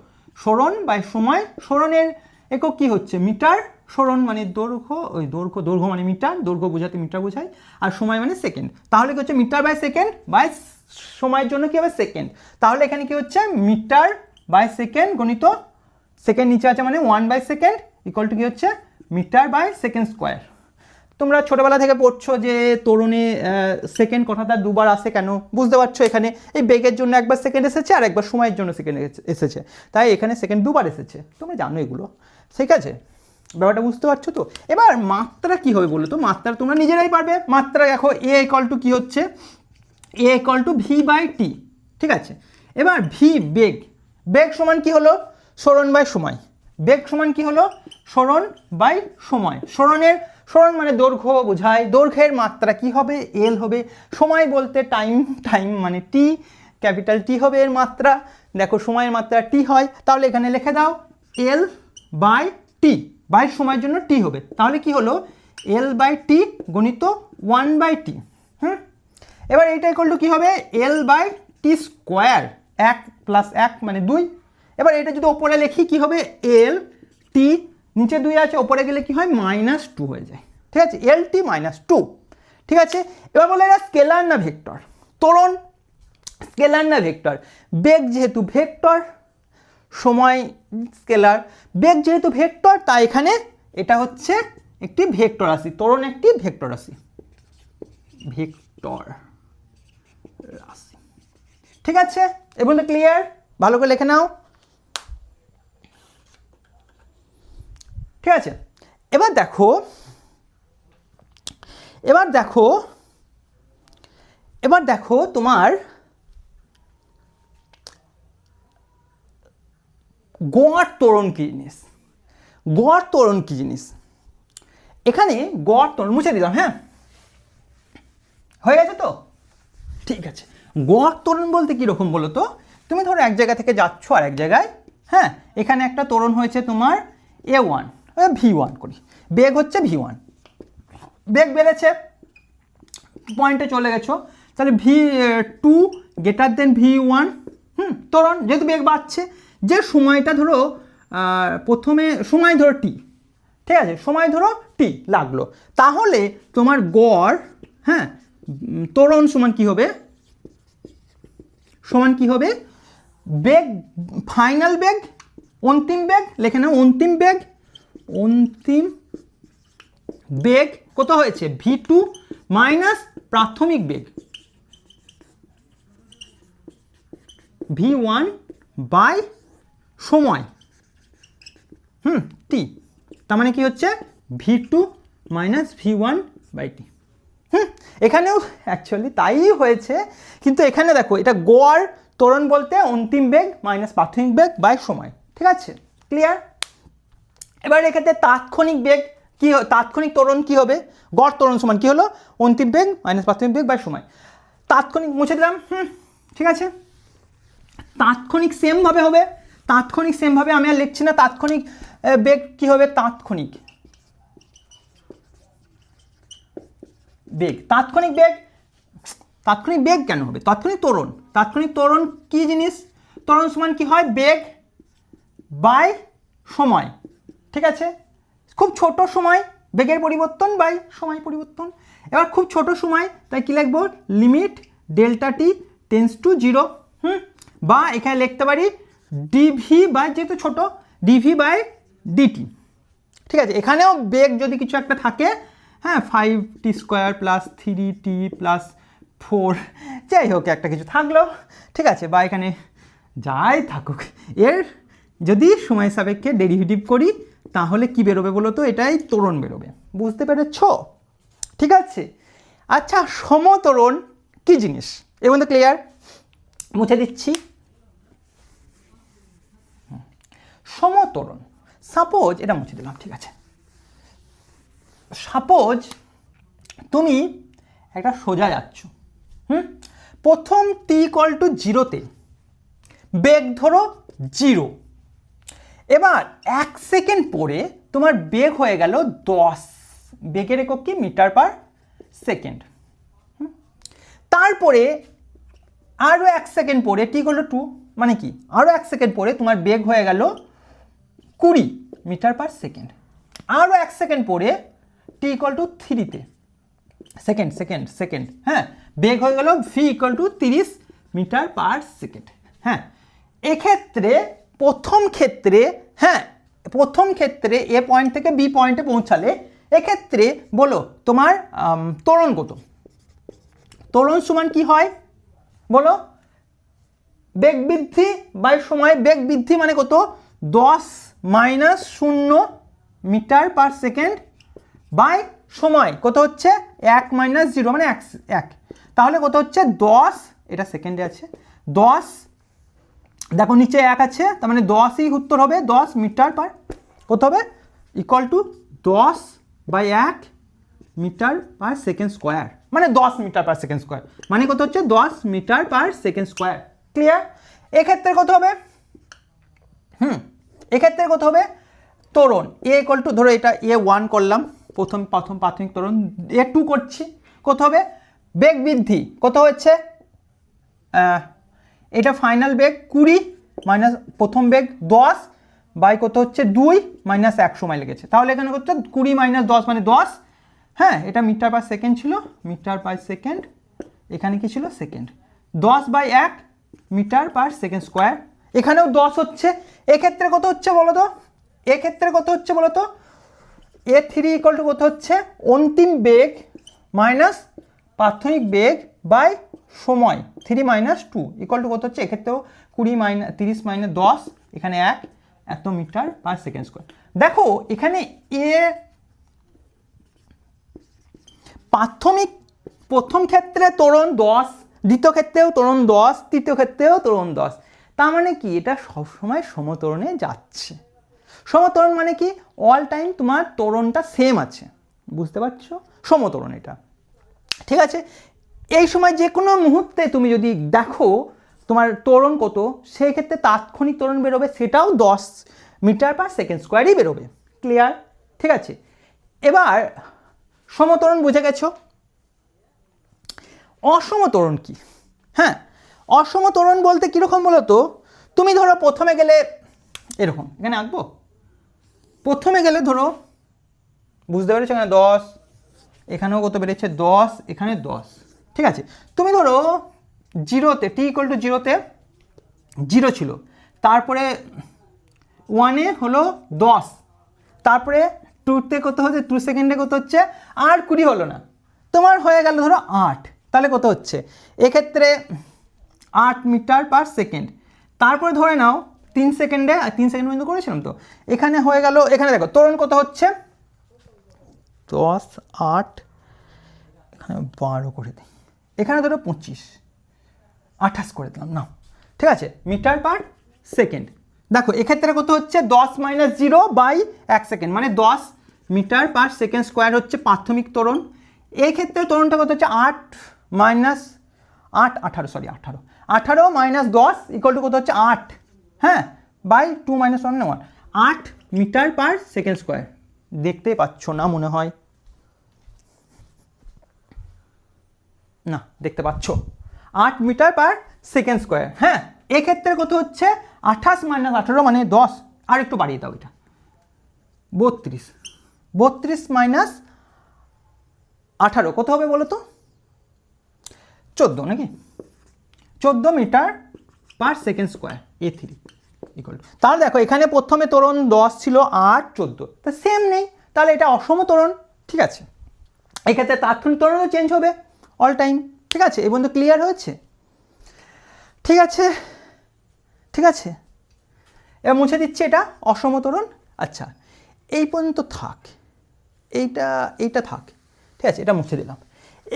সরণ বাই সময়। সরণের একক কি হচ্ছে? মিটার। সরণ মানে দৈর্ঘ্য, ওই দৈর্ঘ্য মানে মিটার, দৈর্ঘ্য বোঝাতে মিটার বোঝায়, আর সময় মানে সেকেন্ড। তাহলে কি হচ্ছে? মিটার বাই সেকেন্ড বাই সময়ের জন্য কি হবে? সেকেন্ড। তাহলে এখানে কি হচ্ছে? মিটার বাই সেকেন্ড গণিত সেকেন্ড নিচে আছে মানে 1 বাই সেকেন্ড ইকুয়াল টু কি হচ্ছে? Metre by second square. তোমরা ছোটবেলা থেকে পড়ছো যে তরুণে সেকেন্ড কথাটা দুবার আসে কেন, বুঝতে পারছো? এখানে এই বেগের জন্য একবার সেকেন্ড এসেছে আর একবার সময়ের জন্য সেকেন্ড এসেছে, তাই এখানে সেকেন্ড দুবার এসেছে, তোমরা জানো এগুলো। ঠিক আছে, ব্যাপারটা বুঝতে পারছো তো? এবার মাত্রা কি হবে বলো তো? মাত্রা তোমরা নিজেরাই পারবে। মাত্রা দেখো, এ ইকুয়াল টু কি হচ্ছে? এ equal to V by T. ঠিক আছে, এবার ভি বেগ, বেগ সমান কি হলো? সরণ বাই সময়। বেগ সমান কি হলো? সরণ বাই সময়। সরণ মানে দৈর্ঘ্য বোঝায়, দৈর্ঘ্যের মাত্রা কি হবে? এল হবে। সময় বলতে টাইম মানে টি, ক্যাপিটাল টি হবে এর মাত্রা। দেখো সময়ের মাত্রা টি হয়, তাহলে এখানে লিখে দাও এল বাই টি, বাই সময়ের জন্য টি হবে। তাহলে কি হলো? এল বাই টি গণিত 1 বাই টি। এবার এইটা ইকুয়াল টু কি হবে? এল বাই টি স্কোয়ার, 1 প্লাস 1 মানে 2। এবার এটা যদি ওপরে লিখি কি হবে? এল টি, নিচে 2 আছে, ওপরে গেলে কি হয়? -2 হয়ে যায়। ঠিক আছে, এল টি -2। ঠিক আছে, এবার বলে এরা স্কেলার না ভেক্টর? ত্বরণ স্কেলার না ভেক্টর? বেগ যেহেতু ভেক্টর, সময় স্কেলার, বেগ যেহেতু ভেক্টর, তাই এখানে এটা হচ্ছে একটি ভেক্টর রাশি। ত্বরণ একটি ভেক্টর রাশি, ভেক্টর রাশি। ঠিক আছে, এবং ক্লিয়ার? ভালো করে লিখে নাও। ঠিক আছে, এবার দেখো তোমার গড় ত্বরণ কি জিনিস? গড় ত্বরণ কি জিনিস? এখানে গড় ত্বরণ মুছে দিলাম, হ্যাঁ হয়ে গেছে তো? ঠিক আছে, গড় ত্বরণ বলতে কীরকম বলো তো? তুমি ধরো এক জায়গা থেকে যাচ্ছ আর এক জায়গায়, হ্যাঁ এখানে একটা ত্বরণ হয়েছে তোমার a1, v1 করি, বেগ হচ্ছে v1, বেগ বেড়েছে, পয়েন্টে চলে গেছো, তাহলে v2 গ্রেটার দেন v1। ত্বরণ যেহেতু বেগ বাড়ছে, যে সময়টা ধরো প্রথমে সময় ধরো টি, ঠিক আছে সময় ধরো টি লাগলো, তাহলে তোমার গড়, হ্যাঁ ত্বরণ সমান কি হবে? সমান কি হবে? বেগ, ফাইনাল বেগ, অন্তিম বেগ, লেখে নাও অন্তিম বেগ কত হয়েছে? v2 মাইনাস প্রাথমিক বেগ v1 বাই সময় টি, তার মানে কি হচ্ছে? v2 minus v1 by T. এখানেও অ্যাকচুয়ালি তাই হয়েছে, কিন্তু এখানে দেখো এটা গড় ত্বরণ বলতে অন্তিম বেগ মাইনাস প্রাথমিক বেগ বাই সময়। ঠিক আছে, ক্লিয়ার? এবার এক্ষেত্রে তাৎক্ষণিক বেগ কি, তাৎক্ষণিক ত্বরণ কি হবে? গড় ত্বরণ সমান কি হলো? অন্তিম বেগ মাইনাস প্রাথমিক বেগ বাই সময়। তাৎক্ষণিক মুছে দিলাম, ঠিক আছে। তাৎক্ষণিক সেমভাবে হবে, তাৎক্ষণিক সেমভাবে আমি আর লিখছি না। তাৎক্ষণিক বেগ কি হবে? তাৎক্ষণিক বেগ, তাৎক্ষণিক বেগ তাৎক্ষণিক বেগ কেন হবে? তাৎক্ষণিক ত্বরণ। তাৎক্ষণিক ত্বরণ কি জিনিস? ত্বরণ সমান কি হয়? বেগ বাই সময়। ঠিক আছে, খুব ছোট সময় বেগের পরিবর্তন বাই সময় পরিবর্তন। এবার খুব ছোট সময় তাই কি লিখবো? Limit delta T tends to 0। বা এখানে লিখতে পারি ডিভি বাই, যেহেতু ছোট, ডিভি বাই ডিটি। ঠিক আছে, এখানেও বেগ যদি কিছু একটা থাকে, হ্যাঁ, 5t² প্লাস 3t প্লাস 4, যাই হোক একটা কিছু থাকলো। ঠিক আছে, বা এখানে যাই থাকুক, এর যদি সময় সাপেক্ষে ডেরিভেটিভ করি তাহলে কি বেরোবে বলো তো? এটাই ত্বরণ বেরোবে। বুঝতে পেরেছ? ঠিক আছে, আচ্ছা, সমত্বরণ কি জিনিস এর মধ্যে ক্লিয়ার? মুছে দিচ্ছি। সমত্বরণ, সাপোজ এটা মুছে দিলাম। ঠিক আছে, সাপোজ তুমি একটা সোজা যাচ্ছ, প্রথম t=0 বেগ ধরো 0। এবার 1 সেকেন্ড পরে তোমার বেগ হয়ে গেল 10, বেগের একক কি? Metre per second. তারপরে আরও 1 সেকেন্ড পরে t=2, মানে কি আরও 1 সেকেন্ড পরে তোমার বেগ হয়ে গেল 20 মিটার পার সেকেন্ড। আরও 1 সেকেন্ড পরে t=3 সেকেন্ড, হ্যাঁ, বেগ হয়ে গেল v=30 মিটার পার সেকেন্ড। হ্যাঁ, এক্ষেত্রে প্রথম ক্ষেত্রে এ পয়েন্ট থেকে বি পয়েন্টে পৌঁছালে এক্ষেত্রে বলো তোমার ত্বরণ কত? ত্বরণ সমান কি হয় বলো? বেগ বৃদ্ধি বাই সময়। বেগ বৃদ্ধি মানে কত? 10 - 0 মিটার পার সেকেন্ড বাই সময় কত হচ্ছে? 1 - 0 মানে 1। তাহলে কত হচ্ছে? 10, এটা সেকেন্ডে আছে, 10, দেখো নিচে 1 আছে, তার মানে 10ই উত্তর হবে। 10 মিটার পার কত হবে? = 10/1 মিটার পার সেকেন্ড স্কোয়ার, মানে 10 মিটার পার সেকেন্ড স্কোয়ার, মানে কত হচ্ছে? 10 metre per second square. Clear? এক্ষেত্রে কত হবে? এক্ষেত্রে কত হবে? ত্বরণ ধরো এটা A1 করলাম, প্রথম প্রাথমিক ত্বরণ। A2 করছি, কত হবে? বেগ বৃদ্ধি কত হচ্ছে? এটা ফাইনাল বেগ 20 মাইনাস প্রথম বেগ 10 বাই কত হচ্ছে? 2 - 1 সময় লেগেছে। তাহলে এখানে কত? 20 - 10 মানে 10। হ্যাঁ, এটা মিটার পার সেকেন্ড ছিল, মিটার পার সেকেন্ড, এখানে কি ছিল? Second. 10/1 metre per second square, এখানেও 10 হচ্ছে। এক্ষেত্রে কত হচ্ছে বলো তো? এক্ষেত্রে কত হচ্ছে বলো তো? A3 কত হচ্ছে? অন্তিম বেগ মাইনাস প্রাথমিক বেগ বাই সময় 3 - 2 কত হচ্ছে? এক্ষেত্রেও 20 - 30 - 10, এখানে 1, এত মিটার পার সেকেন্ড স্কোয়ার। দেখো এখানে প্রথম ক্ষেত্রে ত্বরণ 10, দ্বিতীয় ক্ষেত্রেও ত্বরণ 10, তৃতীয় ক্ষেত্রেও ত্বরণ 10। তার মানে কি? এটা সবসময় সমত্বরণে যাচ্ছে। সমত্বরণ মানে কি? অল টাইম তোমার ত্বরণটা সেম আছে। বুঝতে পারছো? সমত্বরণ এটা। ঠিক আছে, এই সময় যে কোনো মুহূর্তে তুমি যদি দেখো তোমার ত্বরণ কত, সেই ক্ষেত্রে তাৎক্ষণিক ত্বরণ বেরোবে, সেটাও 10 মিটার পার সেকেন্ড স্কোয়ারই বেরোবে। ক্লিয়ার? ঠিক আছে, এবার সমত্বরণ বুঝে গেছো। অসমত্বরণ কি? হ্যাঁ, অসমত্বরণ বলতে কীরকম বলো তো? তুমি ধরো প্রথমে গেলে এরকম, এখানে আঁকবো, প্রথমে গেলে ধরো, বুঝতে পেরেছো, এখানে 10, এখানেও কত বেড়েছে? 10, এখানে 10। ঠিক আছে, তুমি ধরো 0তে t=0তে 0 ছিল, তারপরে 1-এ হলো 10, তারপরে 2তে কত হচ্ছে? 2 সেকেন্ডে কত হচ্ছে? আর 20 হলো না, তোমার হয়ে গেল ধরো 8। তাহলে কত হচ্ছে? এক্ষেত্রে 8 মিটার পার সেকেন্ড। তারপরে ধরে নাও 3 সেকেন্ডে, 3 সেকেন্ড পর্যন্ত করেছিলাম তো, এখানে হয়ে গেল, এখানে দেখো ত্বরণ কত হচ্ছে? 10, 8, এখানে 12 করে দিই, এখানে ধরো 25, 28 করে দিলাম না। ঠিক আছে, মিটার পার সেকেন্ড। দেখো এক্ষেত্রে কত হচ্ছে? 10 - 0/1 সেকেন্ড, মানে 10 মিটার পার সেকেন্ড স্কোয়ার হচ্ছে প্রাথমিক ত্বরণ। এই ক্ষেত্রে ত্বরণটা কত হচ্ছে? 18 - 10 কত হচ্ছে? 8, হ্যাঁ, by 2 - 1 1, 8 metre per second square. দেখতেই পাচ্ছ না মনে হয়? না দেখতে পাচ্ছ 8 মিটার পার সেকেন্ড স্কোয়ার। হ্যাঁ, এক্ষেত্রে কত হচ্ছে 28 মাইনাস 18 মানে 10, আর একটু বাড়িয়ে দাও এটা 32 মাইনাস 18 কত হবে বলো তো? 14 নাকি? 14 metre per second square A3 equal. তাহলে দেখো এখানে প্রথমে ত্বরণ 10 ছিল আর 14, তা সেম নেই, তাহলে এটা অসম ত্বরণ। ঠিক আছে, এক্ষেত্রে তাৎক্ষণিক ত্বরণও চেঞ্জ হবে অল টাইম। ঠিক আছে, এই পর্যন্ত ক্লিয়ার হয়েছে? ঠিক আছে, ঠিক আছে, এবার মুছে দিচ্ছি এটা অসম ত্বরণ। আচ্ছা, এই পর্যন্ত থাক, এইটা থাক। ঠিক আছে, এটা মুছে দিলাম।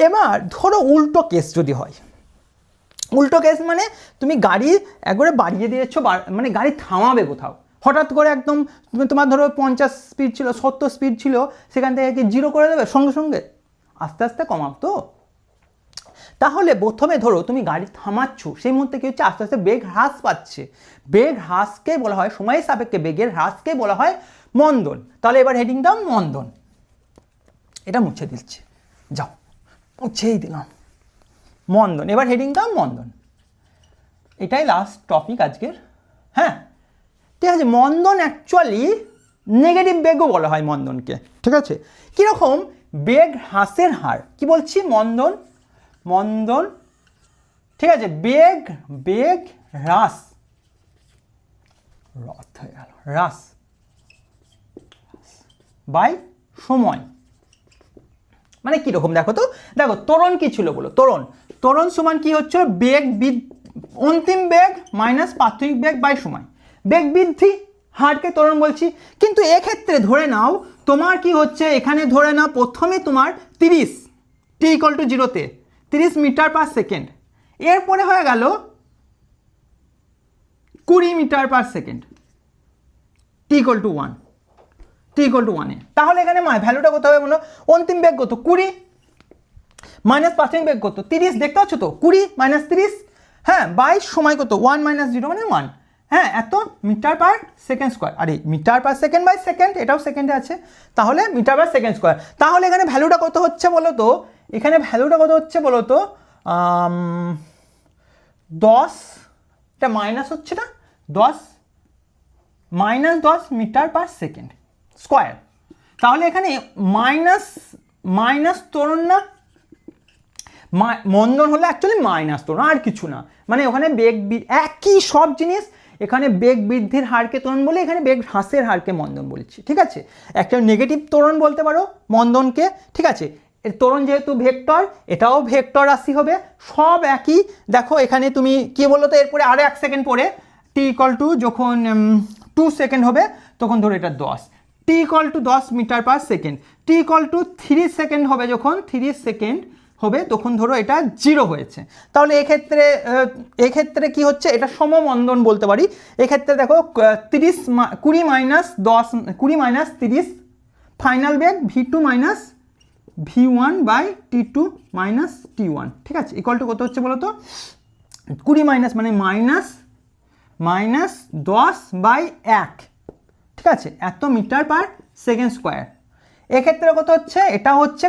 এবার ধরো উল্টো কেস যদি হয়, উল্টো কেস মানে তুমি গাড়ি একবারে বাড়িয়ে দিয়েছো, মানে গাড়ি থামাবে কোথাও, হঠাৎ করে একদম তোমার ধরো 50 স্পিড ছিল, 70 স্পিড ছিল, সেখান থেকে কি 0 করে দেবে সঙ্গে সঙ্গে? আস্তে আস্তে কমাও তো। তাহলে প্রথমে ধরো তুমি গাড়ি থামাচ্ছ, সেই মুহূর্তে কি হচ্ছে আস্তে আস্তে বেগ হ্রাস পাচ্ছে। বেগ হ্রাসকে বলা হয়, সময়ের সাপেক্ষে বেগের হ্রাসকে বলা হয় মন্দন। তাহলে এবার হেডিং দাও মন্দন। এটা মুছে দিচ্ছি, যাও মুছেই দিলাম মন্দন। এবার হেডিং দাও মন্দন। এটাই লাস্ট টপিক আজকের। হ্যাঁ, ঠিক আছে। মন্দন অ্যাকচুয়ালি নেগেটিভ বেগও বলা হয় মন্দনকে। ঠিক আছে, কীরকম? বেগ হ্রাসের হার কি বলছি? মন্দন, ঠিক আছে, বেগ হ্রাস, হ্রাস বাই সময়। মানে কিরকম দেখো তো, দেখো ত্বরণ কি ছিল বলো? ত্বরণ সমান কি হচ্ছে? বেগ অন্তিম বেগ মাইনাস প্রাথমিক বেগ বাই সময়। বেগ বৃদ্ধি হারকে ত্বরণ বলছি। কিন্তু এক্ষেত্রে ধরে নাও তোমার কি হচ্ছে, এখানে ধরে নাও প্রথমে তোমার 30 t ইকুয়াল টু 0-তে 30 মিটার পার সেকেন্ড, এরপরে হয়ে গেল 20 metre per second, t equal to 1, t=1 এ। তাহলে এখানে ভ্যালুটা কত হবে বলো? অন্তিম বেগ কত? 20 মাইনাস প্রাথমিক বেগ কত? 30। দেখতে পাচ্ছ তো 20 মাইনাস 30, হ্যাঁ, বাই সময় কত? 1 মাইনাস 0 মানে 1। হ্যাঁ, এত মিটার পার সেকেন্ড স্কোয়ার। আরে metre per second by second, এটাও সেকেন্ডে আছে, তাহলে মিটার পার সেকেন্ড স্কোয়ার। তাহলে এখানে ভ্যালুটা কত হচ্ছে বলো তো? এখানে ভ্যালুটা কত হচ্ছে বলো তো? 10, এটা মাইনাস হচ্ছে না, 10 minus 10 metre per second square. তাহলে এখানে মাইনাস ত্বরণ না, মন্দন হলে অ্যাকচুয়ালি মাইনাস ত্বরণ, আর কিছু না। মানে ওখানে বেগ একই সব জিনিস, এখানে বেগ বৃদ্ধির হারকে ত্বরণ বলে, এখানে বেগ হ্রাসের হারকে মন্দন বলছি। ঠিক আছে, একটা নেগেটিভ ত্বরণ বলতে পারো মন্দনকে। ঠিক আছে, এর ত্বরণ যেহেতু ভেক্টর, এটাও ভেক্টর রাশি হবে, সব একই। দেখো এখানে তুমি কি বলো তো, এরপরে আরও 1 সেকেন্ড পরে t ইকুয়াল টু যখন 2 সেকেন্ড হবে, তখন ধরো এটা 10, t equal to 10 metre per second, t equal to 3 second হবে, যখন 3 সেকেন্ড হবে তখন ধরো এটা 0 হয়েছে। তাহলে এক্ষেত্রে কি হচ্ছে, এটা সমমন্দন বলতে পারি। এক্ষেত্রে দেখো 20 মাইনাস 10, 20 মাইনাস 30 ফাইনাল বেগ v2 minus v1 by t2 minus t1। ঠিক আছে, ইকুয়াল টু কত হচ্ছে বলো তো? 20 মাইনাস মানে মাইনাস 10 বাই 1। ঠিক আছে, এত মিটার পার সেকেন্ড স্কোয়ার। এক্ষেত্রে কত হচ্ছে? এটা হচ্ছে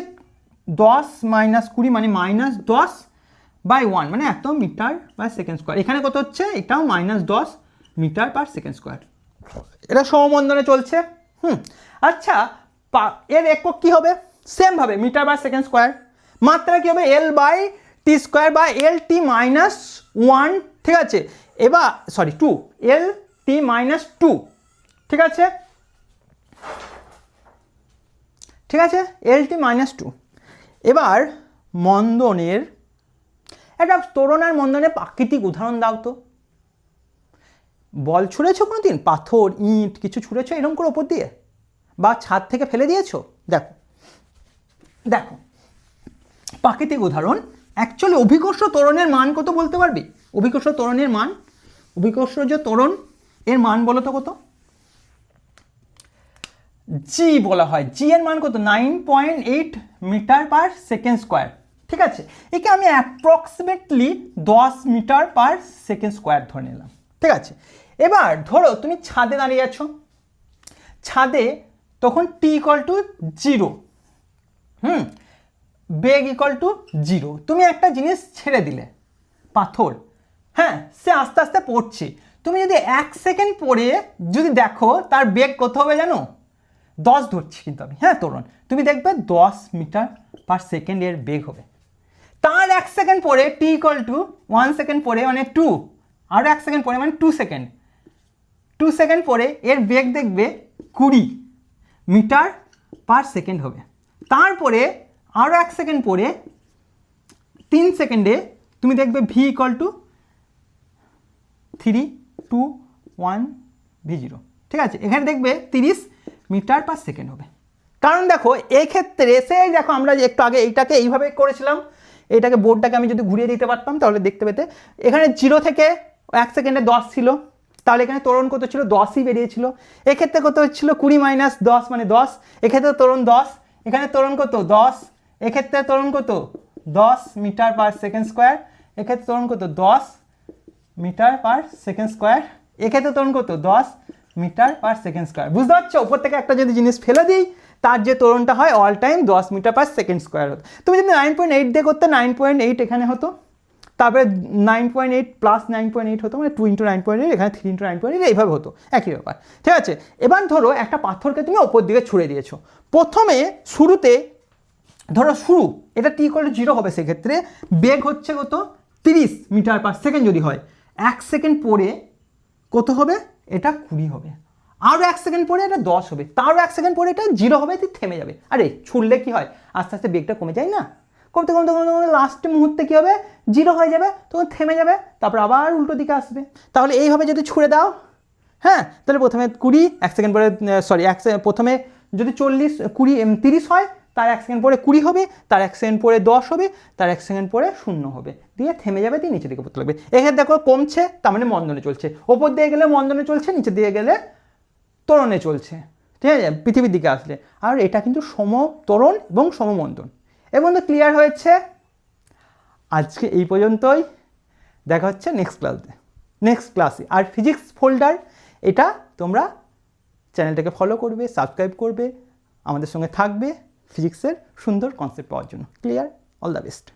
10 মাইনাস 20 মানে মাইনাস 10 বাই 1, মানে এত মিটার পার সেকেন্ড স্কোয়ার। এখানে কত হচ্ছে? এটাও minus 10 metre per second square. এটা সমমন্দনে চলছে। আচ্ছা, এর একক কি হবে? সেম ভাবে মিটার পার সেকেন্ড স্কোয়ার। মাত্রা কি হবে? L বাই টি স্কোয়ার বা LT মাইনাস 1। ঠিক আছে, এবার 2, LT মাইনাস 2। ঠিক আছে, LT মাইনাস 2। এবার মন্দনের একটা ত্বরণ আর মন্দনের প্রাকৃতিক উদাহরণ দাও তো। বল ছুঁড়েছো কোনোদিন? পাথর, ইট কিছু ছুঁড়েছো এরকম করে ওপর দিয়ে, বা ছাদ থেকে ফেলে দিয়েছো? দেখো প্রাকৃতিক উদাহরণ। অ্যাকচুয়ালি অভিকর্ষ ত্বরণের মান কত বলতে পারবি? অভিকর্ষ ত্বরণের মান, অভিকর্ষ যে ত্বরণ এর মান বলো তো কত? জি বলা হয়। জি এর মান কত? 9.8 মিটার পার সেকেন্ড স্কোয়ার। ঠিক আছে, একে আমি approximately 10 metre per second square ধরে নিলাম। ঠিক আছে, এবার ধরো তুমি ছাদে দাঁড়িয়ে আছো, ছাদে তখন t equal two 0। Beg equal to 0। তুমি একটা জিনিস ছেড়ে দিলে, পাথর, হ্যাঁ, সে আস্তে আস্তে পড়ছে, তুমি যদি 1 সেকেন্ড পরে যদি দেখো তার বেগ কত হবে জানো? 10 ধরছি কিন্তু আমি, হ্যাঁ ত্বরণ, তুমি দেখবে 10 মিটার পার সেকেন্ড এর বেগ হবে। তার 1 সেকেন্ড পরে টি ইকুয়াল টু 1 সেকেন্ড পরে মানে 2, আরও 1 সেকেন্ড পরে মানে 2 সেকেন্ড, 2 সেকেন্ড পরে এর বেগ দেখবে 20 মিটার পার সেকেন্ড হবে। তারপরে আরও 1 সেকেন্ড পরে 3 সেকেন্ডে তুমি দেখবে ভি ইকুয়াল টু 3, 2, 1 v0, ঠিক আছে? এখানে দেখবে 30 মিটার পার সেকেন্ড হবে। কারণ দেখো এই ক্ষেত্রে সেই দেখো আমরা একটু আগে এইটাকে এইভাবে করেছিলাম, এইটাকে বোর্ডটাকে আমি যদি ঘুরিয়ে দিতে পারতাম তাহলে দেখতে পেতে এখানে 0 থেকে 1 সেকেন্ডে 10 ছিল, তাহলে এখানে ত্বরণ কত ছিল? 10ই বেরিয়েছিল। এক্ষেত্রে কত হচ্ছিল? 20 মাইনাস 10 মানে 10, এক্ষেত্রে ত্বরণ 10, এখানে ত্বরণ কত? 10, এক্ষেত্রে ত্বরণ কত? 10 মিটার পার সেকেন্ড স্কোয়ার, এক্ষেত্রে ত্বরণ কত? 10 মিটার পার সেকেন্ড স্কোয়ার, এক্ষেত্রে ত্বরণ কত? 10 মিটার পার সেকেন্ড স্কোয়ার। বুঝতে পারছো? উপর থেকে একটা যদি জিনিস ফেলে দিই তার যে ত্বরণটা হয় all time 10 metre per second square হতো। তুমি যদি 9.8 দিয়ে করতে 9.8 এখানে হতো, তারপরে 9.8 প্লাস 9.8 হতো, মানে 2 × 9.8, এখানে 3 × 9.8, এইভাবে হতো, একই ব্যাপার, ঠিক আছে? এবার ধরো একটা পাথরকে তুমি ওপর দিকে ছুঁড়ে দিয়েছো। প্রথমে শুরুতে ধরো শুরু এটা টি ইকুয়াল টু 0 হবে, সেক্ষেত্রে বেগ হচ্ছে কত? 30 মিটার পার সেকেন্ড যদি হয়। 1 সেকেন্ড পরে কত হবে? এটা 20 হবে। আরও 1 সেকেন্ড পরে এটা 10 হবে, তারও 1 সেকেন্ড পরে এটা 0 হবে, এটি থেমে যাবে। আরে ছুড়লে কি হয়? আস্তে আস্তে বেগটা কমে যায় না? কমতে কমতে কমতে কমতে লাস্ট মুহূর্তে কী হবে? 0 হয়ে যাবে, তখন থেমে যাবে, তারপর আবার উল্টো দিকে আসবে। তাহলে এইভাবে যদি ছুঁড়ে দাও, হ্যাঁ, তাহলে প্রথমে 20, 1 সেকেন্ড পরে প্রথমে যদি 40, 20, 30 হয়, তার 1 সেকেন্ড পরে 20 হবে, তার 1 সেকেন্ড পরে 10 হবে, তার 1 সেকেন্ড পরে 0 হবে, দিয়ে থেমে যাবে, দিয়ে নিচে দিকে পড়তে লাগবে। এখানে দেখো কমছে, তার মানে মন্দনে চলছে। ওপর দিয়ে গেলে মন্দনে চলছে, নিচে দিয়ে গেলে ত্বরণে চলছে, ঠিক আছে? পৃথিবীর দিকে আসলে। আর এটা কিন্তু সমত্বরণ এবং সমমন্দন। এর মধ্যে ক্লিয়ার হয়েছে? আজকে এই পর্যন্তই, দেখা হচ্ছে নেক্সট ক্লাসে। আর ফিজিক্স ফোল্ডার এটা তোমরা চ্যানেলটাকে ফলো করবে, সাবস্ক্রাইব করবে, আমাদের সঙ্গে থাকবে ফিজিক্সের সুন্দর কনসেপ্ট পাওয়ার জন্য। ক্লিয়ার? All the best.